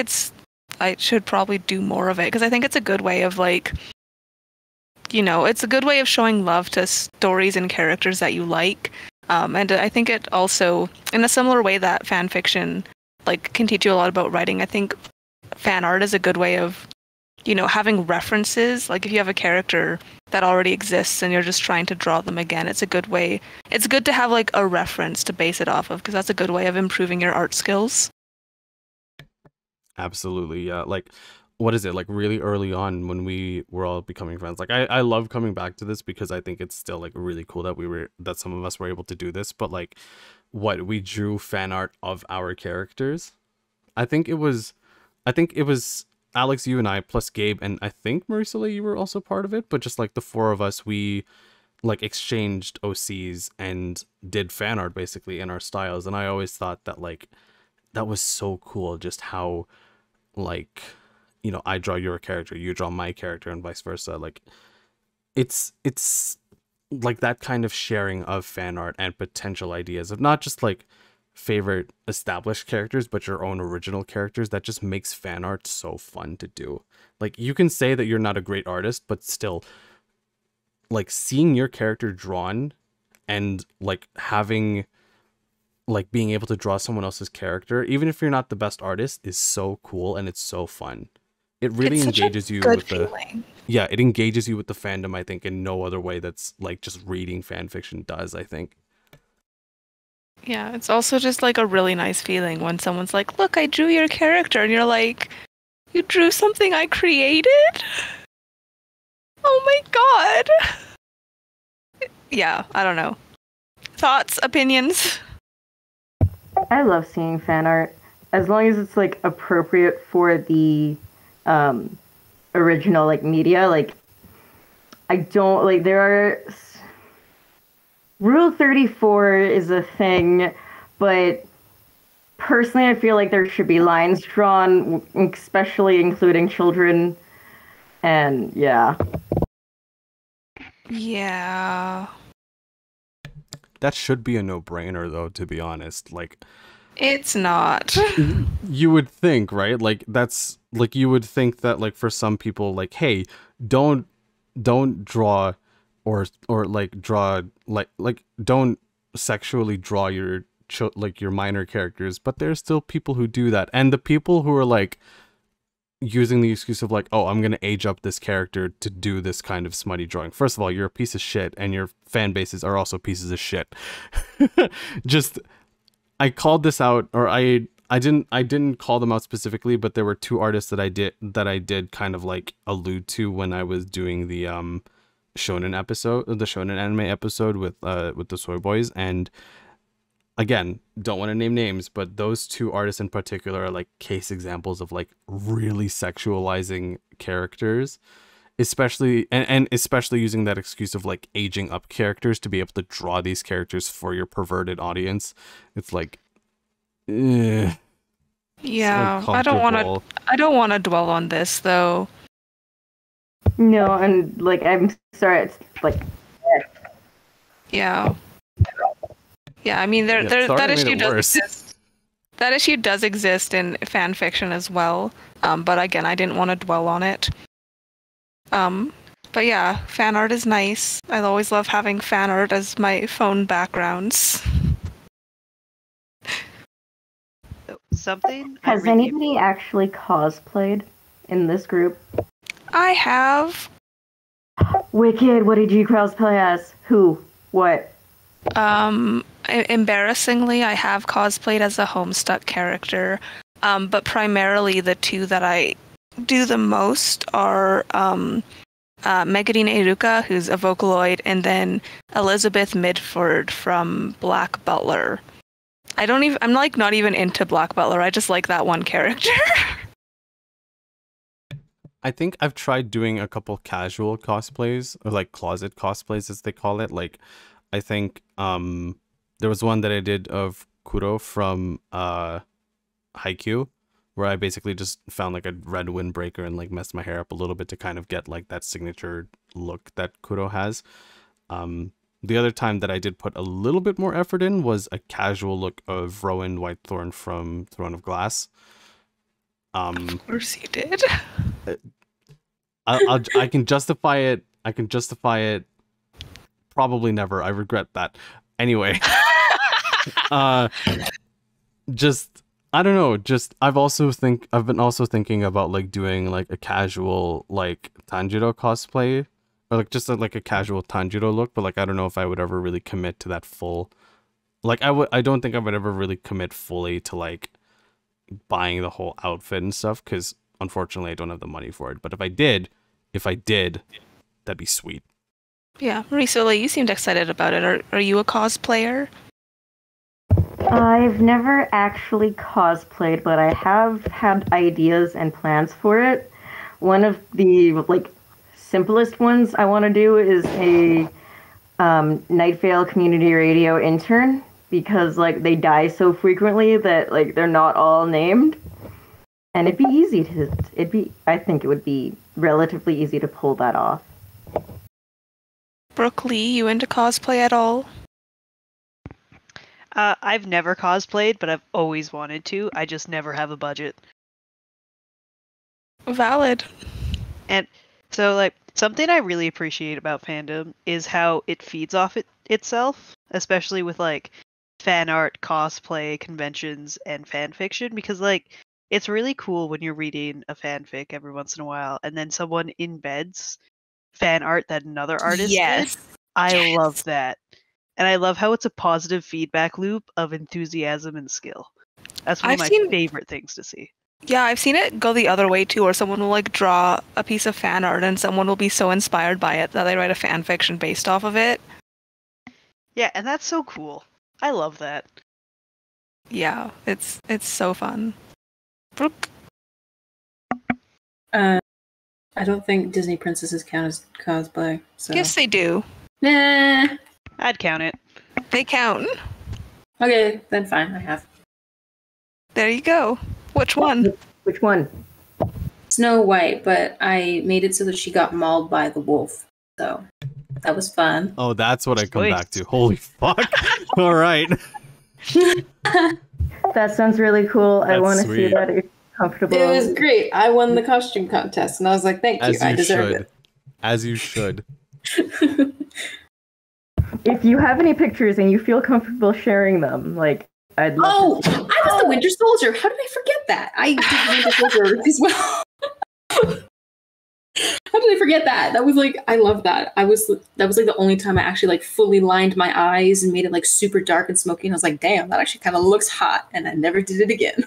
I should probably do more of it, because I think it's a good way of, like, you know, it's a good way of showing love to stories and characters that you like. And I think it also, in a similar way that fan fiction, like, can teach you a lot about writing, I think fan art is a good way of, you know, having references. Like, if you have a character that already exists and you're just trying to draw them again, it's a good way. It's good to have, like, a reference to base it off of, because that's a good way of improving your art skills. Absolutely, yeah. Like, what is it, like, really early on when we were all becoming friends? Like, I love coming back to this because I think it's still, like, really cool that some of us were able to do this. But, like, what we drew fan art of our characters. I think it was Alex, you and I, plus Gabe, and I think Marie-Soleil, you were also part of it. But just, like, the four of us, we, like, exchanged OCs and did fan art basically in our styles. And I always thought that, like, that was so cool, just how, like, you know, I draw your character, you draw my character, and vice versa. Like, it's like that kind of sharing of fan art and potential ideas of not just, like, favorite established characters, but your own original characters, that just makes fan art so fun to do. Like, you can say that you're not a great artist, but still, like, seeing your character drawn and, like, having, like, being able to draw someone else's character, even if you're not the best artist, is so cool, and it's so fun. It really engages you with feeling. Yeah, it engages you with the fandom, I think, in no other way that's, like, just reading fan fiction does, I think. Yeah, it's also just, like, a really nice feeling when someone's like, look, I drew your character, and you're like, you drew something I created? Oh my god! Yeah, I don't know. Thoughts, opinions? I love seeing fan art, as long as it's, like, appropriate for the original, like, media. Like, I don't, like, there are... Rule 34 is a thing, but personally I feel like there should be lines drawn, especially including children, and yeah. Yeah. That should be a no-brainer, though, to be honest. Like, it's not. You would think, right? Like, that's, like, you would think that, like, for some people, like, hey, don't draw or like draw, like don't sexually draw your your minor characters, but there's still people who do that. And the people who are, like, using the excuse of, like, oh, I'm gonna age up this character to do this kind of smutty drawing. First of all, you're a piece of shit, and your fan bases are also pieces of shit. Just, I called this out, or I didn't call them out specifically, but there were two artists that I did kind of, like, allude to when I was doing the shonen episode, the shonen anime episode with the Soy Boys. And again, don't want to name names, but those two artists in particular are, like, case examples of, like, really sexualizing characters, especially and especially using that excuse of, like, aging up characters to be able to draw these characters for your perverted audience. It's like, yeah, I don't want to dwell on this, though. No, and, like, I'm sorry, it's like, yeah, I mean, that issue does exist. That issue does exist in fan fiction as well. But again, I didn't want to dwell on it. But yeah, fan art is nice. I always love having fan art as my phone backgrounds. Something. Has anybody actually cosplayed in this group? I have. Wicked. What did you cosplay as? Who? What? Embarrassingly, I have cosplayed as a Homestuck character. But primarily the two that I do the most are Megadine Iruka, who's a Vocaloid, and then Elizabeth Midford from Black Butler. I'm, like, not even into Black Butler. I just like that one character. I think I've tried doing a couple casual cosplays, or like closet cosplays as they call it. Like I think there was one that I did of Kuro from Haikyuu, where I basically just found like a red windbreaker and like messed my hair up a little bit to kind of get like that signature look that Kuro has. The other time that I did put a little bit more effort in was a casual look of Rowan Whitethorn from Throne of Glass. Of course you did. I can justify it. I can justify it. Probably never. I regret that. Anyway, just I don't know. Just I've been also thinking about like doing like a casual like Tanjiro cosplay, or like just like a casual Tanjiro look. But like I don't know if I would ever really commit to that full. Like I don't think I would ever really commit fully to like buying the whole outfit and stuff, because unfortunately I don't have the money for it. But if I did, that'd be sweet. Yeah, Marie-Soleil, you seemed excited about it. Are you a cosplayer? I've never actually cosplayed, but I have had ideas and plans for it. One of the like simplest ones I want to do is a Night Vale community radio intern, because like they die so frequently that like they're not all named, and it'd be easy to I think it would be relatively easy to pull that off. Brooke Lee, you into cosplay at all? I've never cosplayed, but I've always wanted to. I just never have a budget. Valid. And so, like, something I really appreciate about fandom is how it feeds off itself, especially with, like, fan art, cosplay, conventions, and fan fiction, because, like, it's really cool when you're reading a fanfic every once in a while, and then someone embeds fan art that another artist did. I love that. And I love how it's a positive feedback loop of enthusiasm and skill. That's one of my favorite things to see. Yeah, I've seen it go the other way too, where someone will like draw a piece of fan art and someone will be so inspired by it that they write a fan fiction based off of it. Yeah, and that's so cool. I love that. Yeah, it's so fun. Brooke? I don't think Disney princesses count as cosplay. So. Yes, they do. Nah. I'd count it. They count. Okay, then fine, I have. There you go. Which one? Which one? Snow White, but I made it so that she got mauled by the wolf. So that was fun. Oh, that's what I come back to. Holy fuck. All right. That sounds really cool. I want to see that. It's comfortable. It was great. I won the costume contest, and I was like, thank you. I deserved it. As you should. If you have any pictures and you feel comfortable sharing them, like, I'd love to see them. I was the Winter Soldier. How did I forget that? I did Winter Soldier as well. How did I forget that? That was like, I love that. That was like the only time I actually like fully lined my eyes and made it like super dark and smoky. And I was like, damn, that actually kind of looks hot. And I never did it again.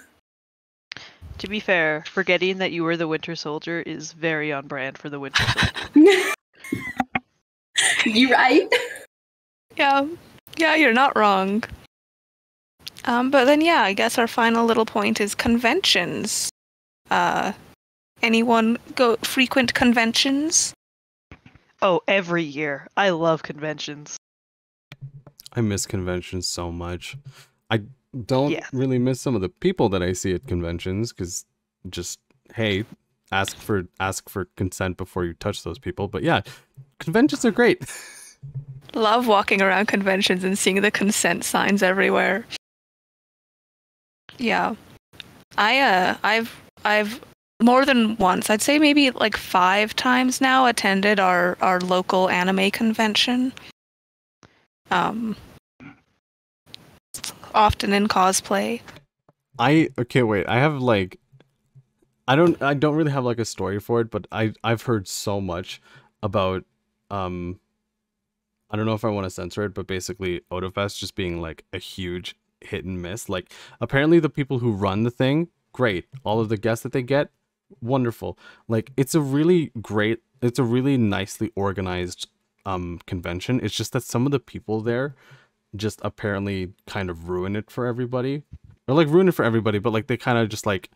To be fair, forgetting that you were the Winter Soldier is very on brand for the Winter Soldier. You right? Yeah, you're not wrong. But then, yeah, I guess our final little point is conventions. Anyone go frequent conventions? Oh, every year. I love conventions. I miss conventions so much. I don't really miss some of the people that I see at conventions, because just, hey, ask for consent before you touch those people. But yeah, conventions are great. Love walking around conventions and seeing the consent signs everywhere. Yeah. I've more than once, I'd say maybe like 5 times now, attended our local anime convention. Often in cosplay. Okay, wait. I have like, I don't really have like a story for it, but I've heard so much about I don't know if I want to censor it, but basically Otofest just being like a huge hit and miss. Like, apparently the people who run the thing, great. All of the guests that they get, wonderful. Like, it's a really nicely organized convention. It's just that some of the people there just apparently kind of ruin it for everybody. Or like ruin it for everybody, but like they kind of just like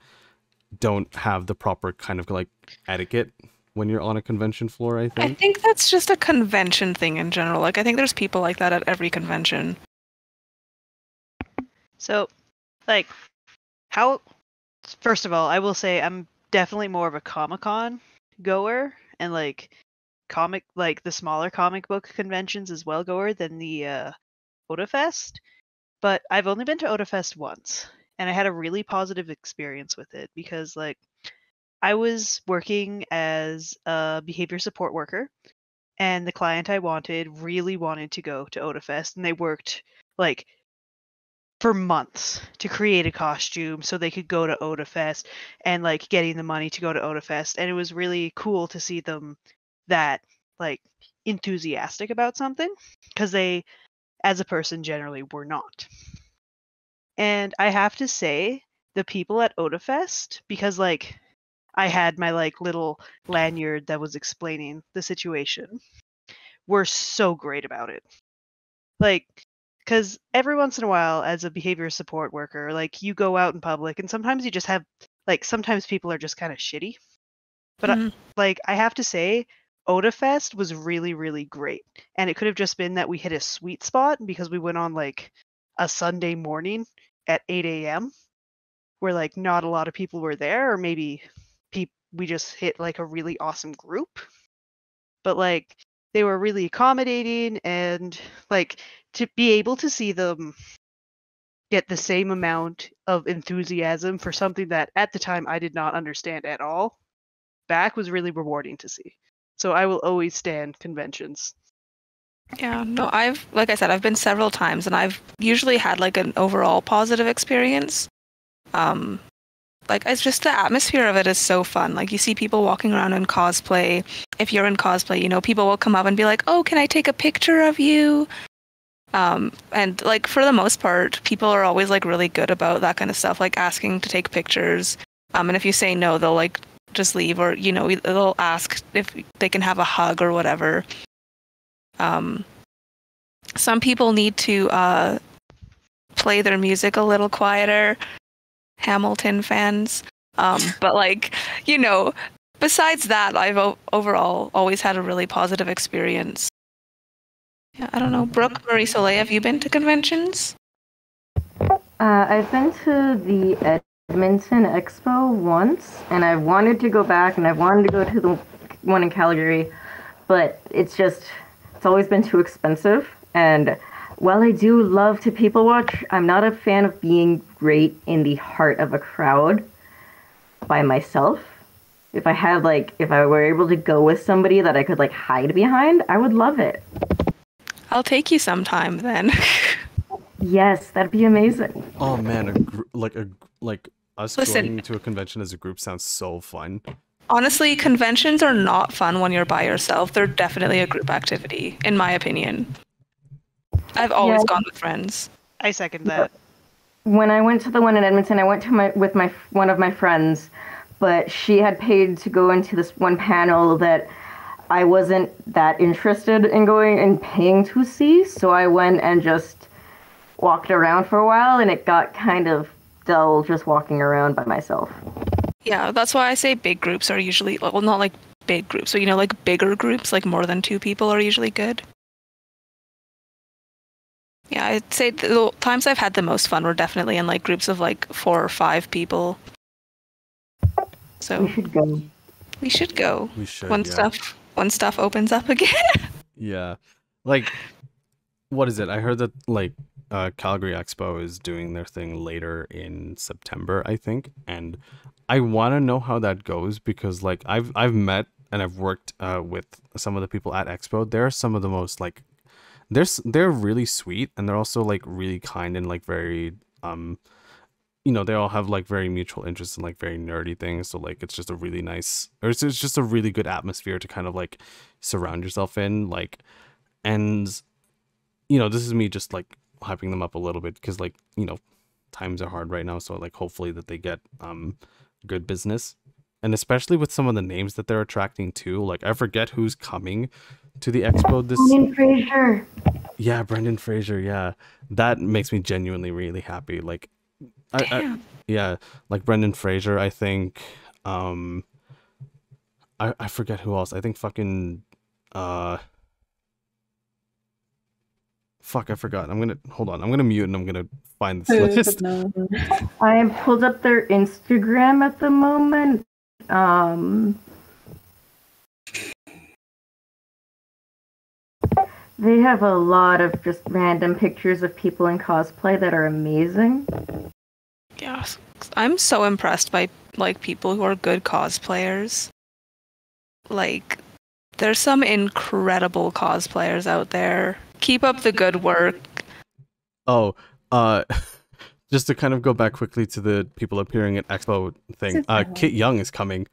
don't have the proper kind of like etiquette when you're on a convention floor, I think. I think that's just a convention thing in general. Like, I think there's people like that at every convention. So, like, how... First of all, I will say I'm definitely more of a Comic-Con goer, and, like, the smaller comic book conventions as well goer than the OdaFest. But I've only been to OdaFest once, and I had a really positive experience with it because, like, I was working as a behavior support worker, and the client I wanted really wanted to go to OdaFest, and they worked, like, for months to create a costume so they could go to OdaFest and, like, getting the money to go to OdaFest. And it was really cool to see them that, like, enthusiastic about something, because they, as a person, generally were not. And I have to say, the people at OdaFest, because, like, I had my, like, little lanyard that was explaining the situation, were so great about it. Like, because every once in a while, as a behavior support worker, like, you go out in public, and sometimes you just have, like, sometimes people are just kind of shitty. But, like, I have to say, OdaFest was really, really great. And it could have just been that we hit a sweet spot because we went on, like, a Sunday morning at 8 a.m. where, like, not a lot of people were there, or maybe we just hit, like, a really awesome group. But, like, they were really accommodating, and, like, to be able to see them get the same amount of enthusiasm for something that at the time I did not understand at all back was really rewarding to see. So I will always stand conventions. Yeah, no, like I said, I've been several times, and I've usually had, like, an overall positive experience. Like, it's just the atmosphere of it is so fun. Like, you see people walking around in cosplay. If you're in cosplay, you know, people will come up and be like, oh, can I take a picture of you? And, like, for the most part, people are always, like, really good about that kind of stuff, like asking to take pictures. And if you say no, they'll, like, just leave, or, you know, they'll ask if they can have a hug or whatever. Some people need to play their music a little quieter. Hamilton fans. But, like, you know, besides that, I've overall always had a really positive experience. Yeah, I don't know. Brooke, Marie-Soleil, have you been to conventions? I've been to the Edmonton Expo once, and I've wanted to go back, and I've wanted to go to the one in Calgary, but it's always been too expensive. And while I do love to people watch, I'm not a fan of being great in the heart of a crowd by myself. If I were able to go with somebody that I could, like, hide behind, I would love it. I'll take you sometime then. Yes, that'd be amazing. Oh man, us going to a convention as a group sounds so fun. Honestly, conventions are not fun when you're by yourself. They're definitely a group activity, in my opinion. I've always gone with friends. I second that. When I went to the one in Edmonton, I went to with one of my friends, but she had paid to go into this one panel that I wasn't that interested in going and paying to see, so I went and just walked around for a while, and it got kind of dull just walking around by myself. Yeah, that's why I say big groups are usually, well, not like big groups, but, you know, like bigger groups, like more than 2 people are usually good. Yeah, I'd say the times I've had the most fun were definitely in, like, groups of, like, 4 or 5 people. So we should go. We should go. We should, when stuff opens up again. Yeah. Like, what is it? I heard that, like, Calgary Expo is doing their thing later in September, I think. And I want to know how that goes because, like, I've met and I've worked with some of the people at Expo. They're some of the most, like, they're really sweet, and they're also, like, really kind and, like, very you know, they all have, like, very mutual interests in, like, very nerdy things. So, like, it's just a really nice, or it's just a really good atmosphere to kind of, like, surround yourself in, like. And, you know, this is me just, like, hyping them up a little bit because, like, you know, times are hard right now, so, like, hopefully that they get good business. And especially with some of the names that they're attracting too. Like, I forget who's coming to the expo this. Brendan Fraser. Yeah, Brendan Fraser. Yeah, that makes me genuinely really happy. Like, Yeah, like Brendan Fraser, I think. I forget who else. I think fucking fuck, I forgot. Hold on. I'm gonna mute and I'm gonna find this list. I pulled up their Instagram at the moment. They have a lot of just random pictures of people in cosplay that are amazing. Yeah, I'm so impressed by like people who are good cosplayers. Like, there's some incredible cosplayers out there. Keep up the good work. Oh, just to kind of go back quickly to the people appearing at Expo thing. Kit Young is coming.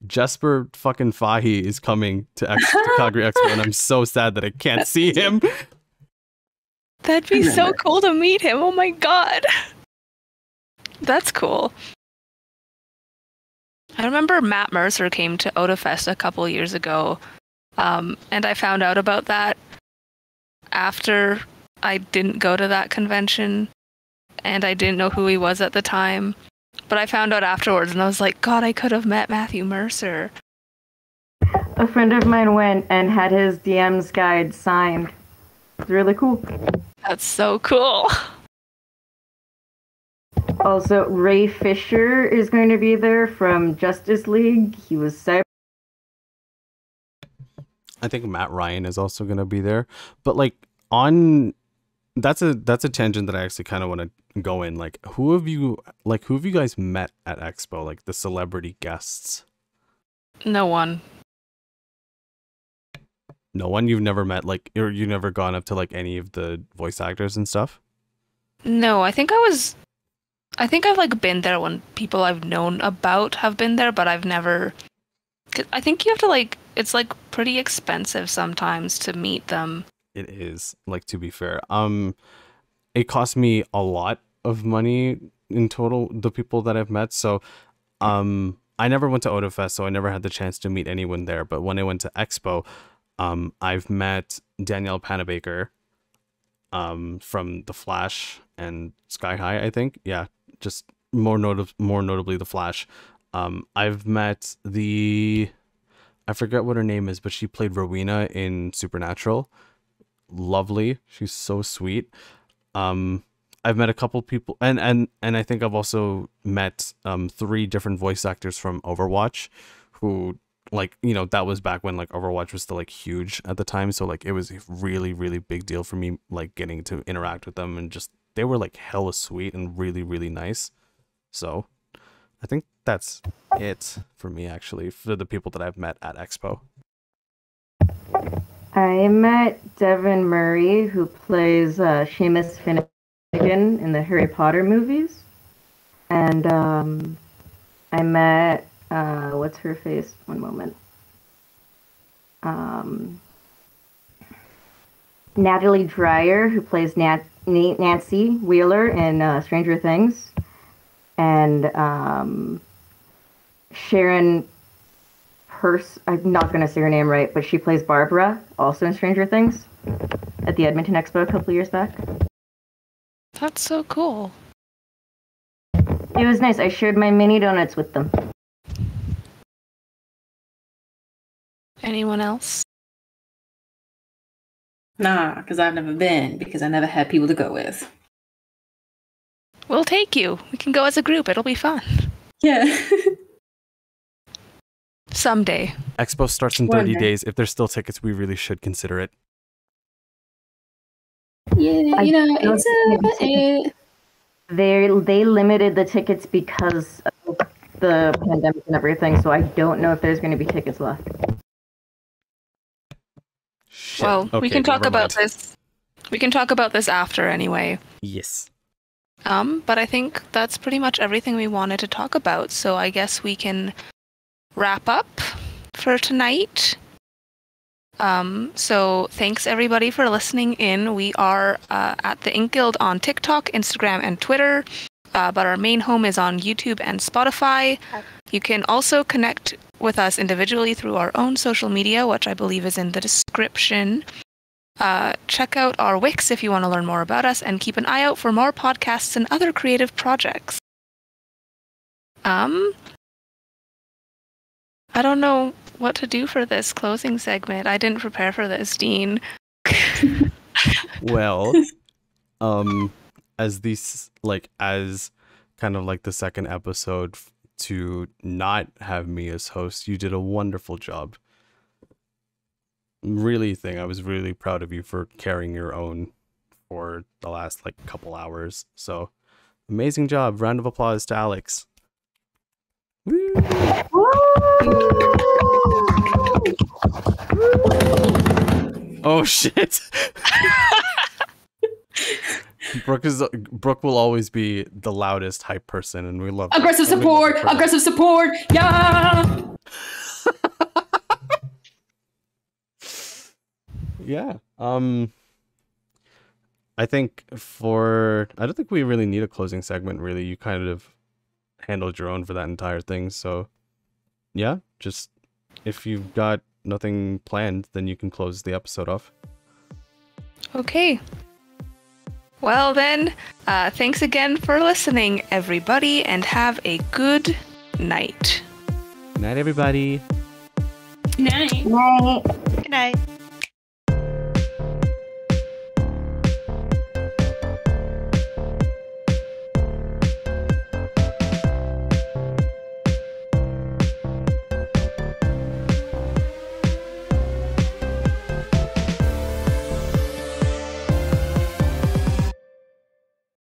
Jesper fucking Fahy is coming to Calgary Expo, and I'm so sad that I can't see him. That'd be so cool to meet him. Oh my god. That's cool. I remember Matt Mercer came to OdaFest a couple years ago, and I found out about that after I didn't go to that convention, and I didn't know who he was at the time. But I found out afterwards, and I was like, God, I could have met Matthew Mercer. A friend of mine went and had his DMs guide signed. It's really cool. That's so cool. Also, Ray Fisher is going to be there from Justice League. He was so... I think Matt Ryan is also going to be there. But like on... That's a tangent that I actually kind of want to go in. Like who have you guys met at Expo? Like the celebrity guests? No one. No one? You've never met like, or you never gone up to like any of the voice actors and stuff? No, I think I've like been there when people I've known about have been there, but I've never... I think you have to like, it's like pretty expensive sometimes to meet them. It is, like, to be fair. It cost me a lot of money in total, the people that I've met. So I never went to OdaFest, so I never had the chance to meet anyone there. But when I went to Expo, I've met Danielle Panabaker from The Flash and Sky High, I think. Yeah, just more notably The Flash. I've met I forget what her name is, but she played Rowena in Supernatural. Lovely. She's so sweet. I've met a couple people, and I think I've also met 3 different voice actors from Overwatch who, like, you know, that was back when like Overwatch was still like huge at the time, so like it was a really, really big deal for me, like getting to interact with them, and just they were like hella sweet and really, really nice. So I think that's it for me, actually, for the people that I've met at Expo. I met Devin Murray, who plays Seamus Finnegan in the Harry Potter movies. And I met, what's her face? One moment. Natalie Dreyer, who plays Nancy Wheeler in Stranger Things. And Sharon I'm not going to say her name right, but she plays Barbara, also in Stranger Things, at the Edmonton Expo a couple years back. That's so cool. It was nice. I shared my mini donuts with them. Anyone else? Nah, because I've never been, because I never had people to go with. We'll take you. We can go as a group. It'll be fun. Yeah. Someday. Expo starts in 30 days. If there's still tickets, we really should consider it. Yeah, you know, they limited the tickets because of the pandemic and everything, so I don't know if there's going to be tickets left. Shit. Well, okay, we can talk about mind. this. We can talk about this after anyway. Yes. But I think that's pretty much everything we wanted to talk about, so I guess we can wrap up for tonight. So thanks everybody for listening in. We are at the InkGuild on TikTok, Instagram, and Twitter, but our main home is on YouTube and Spotify. You can also connect with us individually through our own social media, which I believe is in the description. Check out our Wix if you want to learn more about us, and keep an eye out for more podcasts and other creative projects. I don't know what to do for this closing segment. I didn't prepare for this, Dean. Well, as these, as kind of like the second episode to not have me as host, you did a wonderful job. Really I was really proud of you for carrying your own for the last couple hours. So amazing job. Round of applause to Alex. Woo! Oh shit. Brooke will always be the loudest hype person, and we love aggressive support. Aggressive support. Yeah. Yeah. I think I don't think we really need a closing segment, really. You kind of handled your own for that entire thing. So yeah, just if you've got nothing planned, then you can close the episode off. Okay. Well then, thanks again for listening, everybody, and have a good night. Good night, everybody. Night. Night. Good night.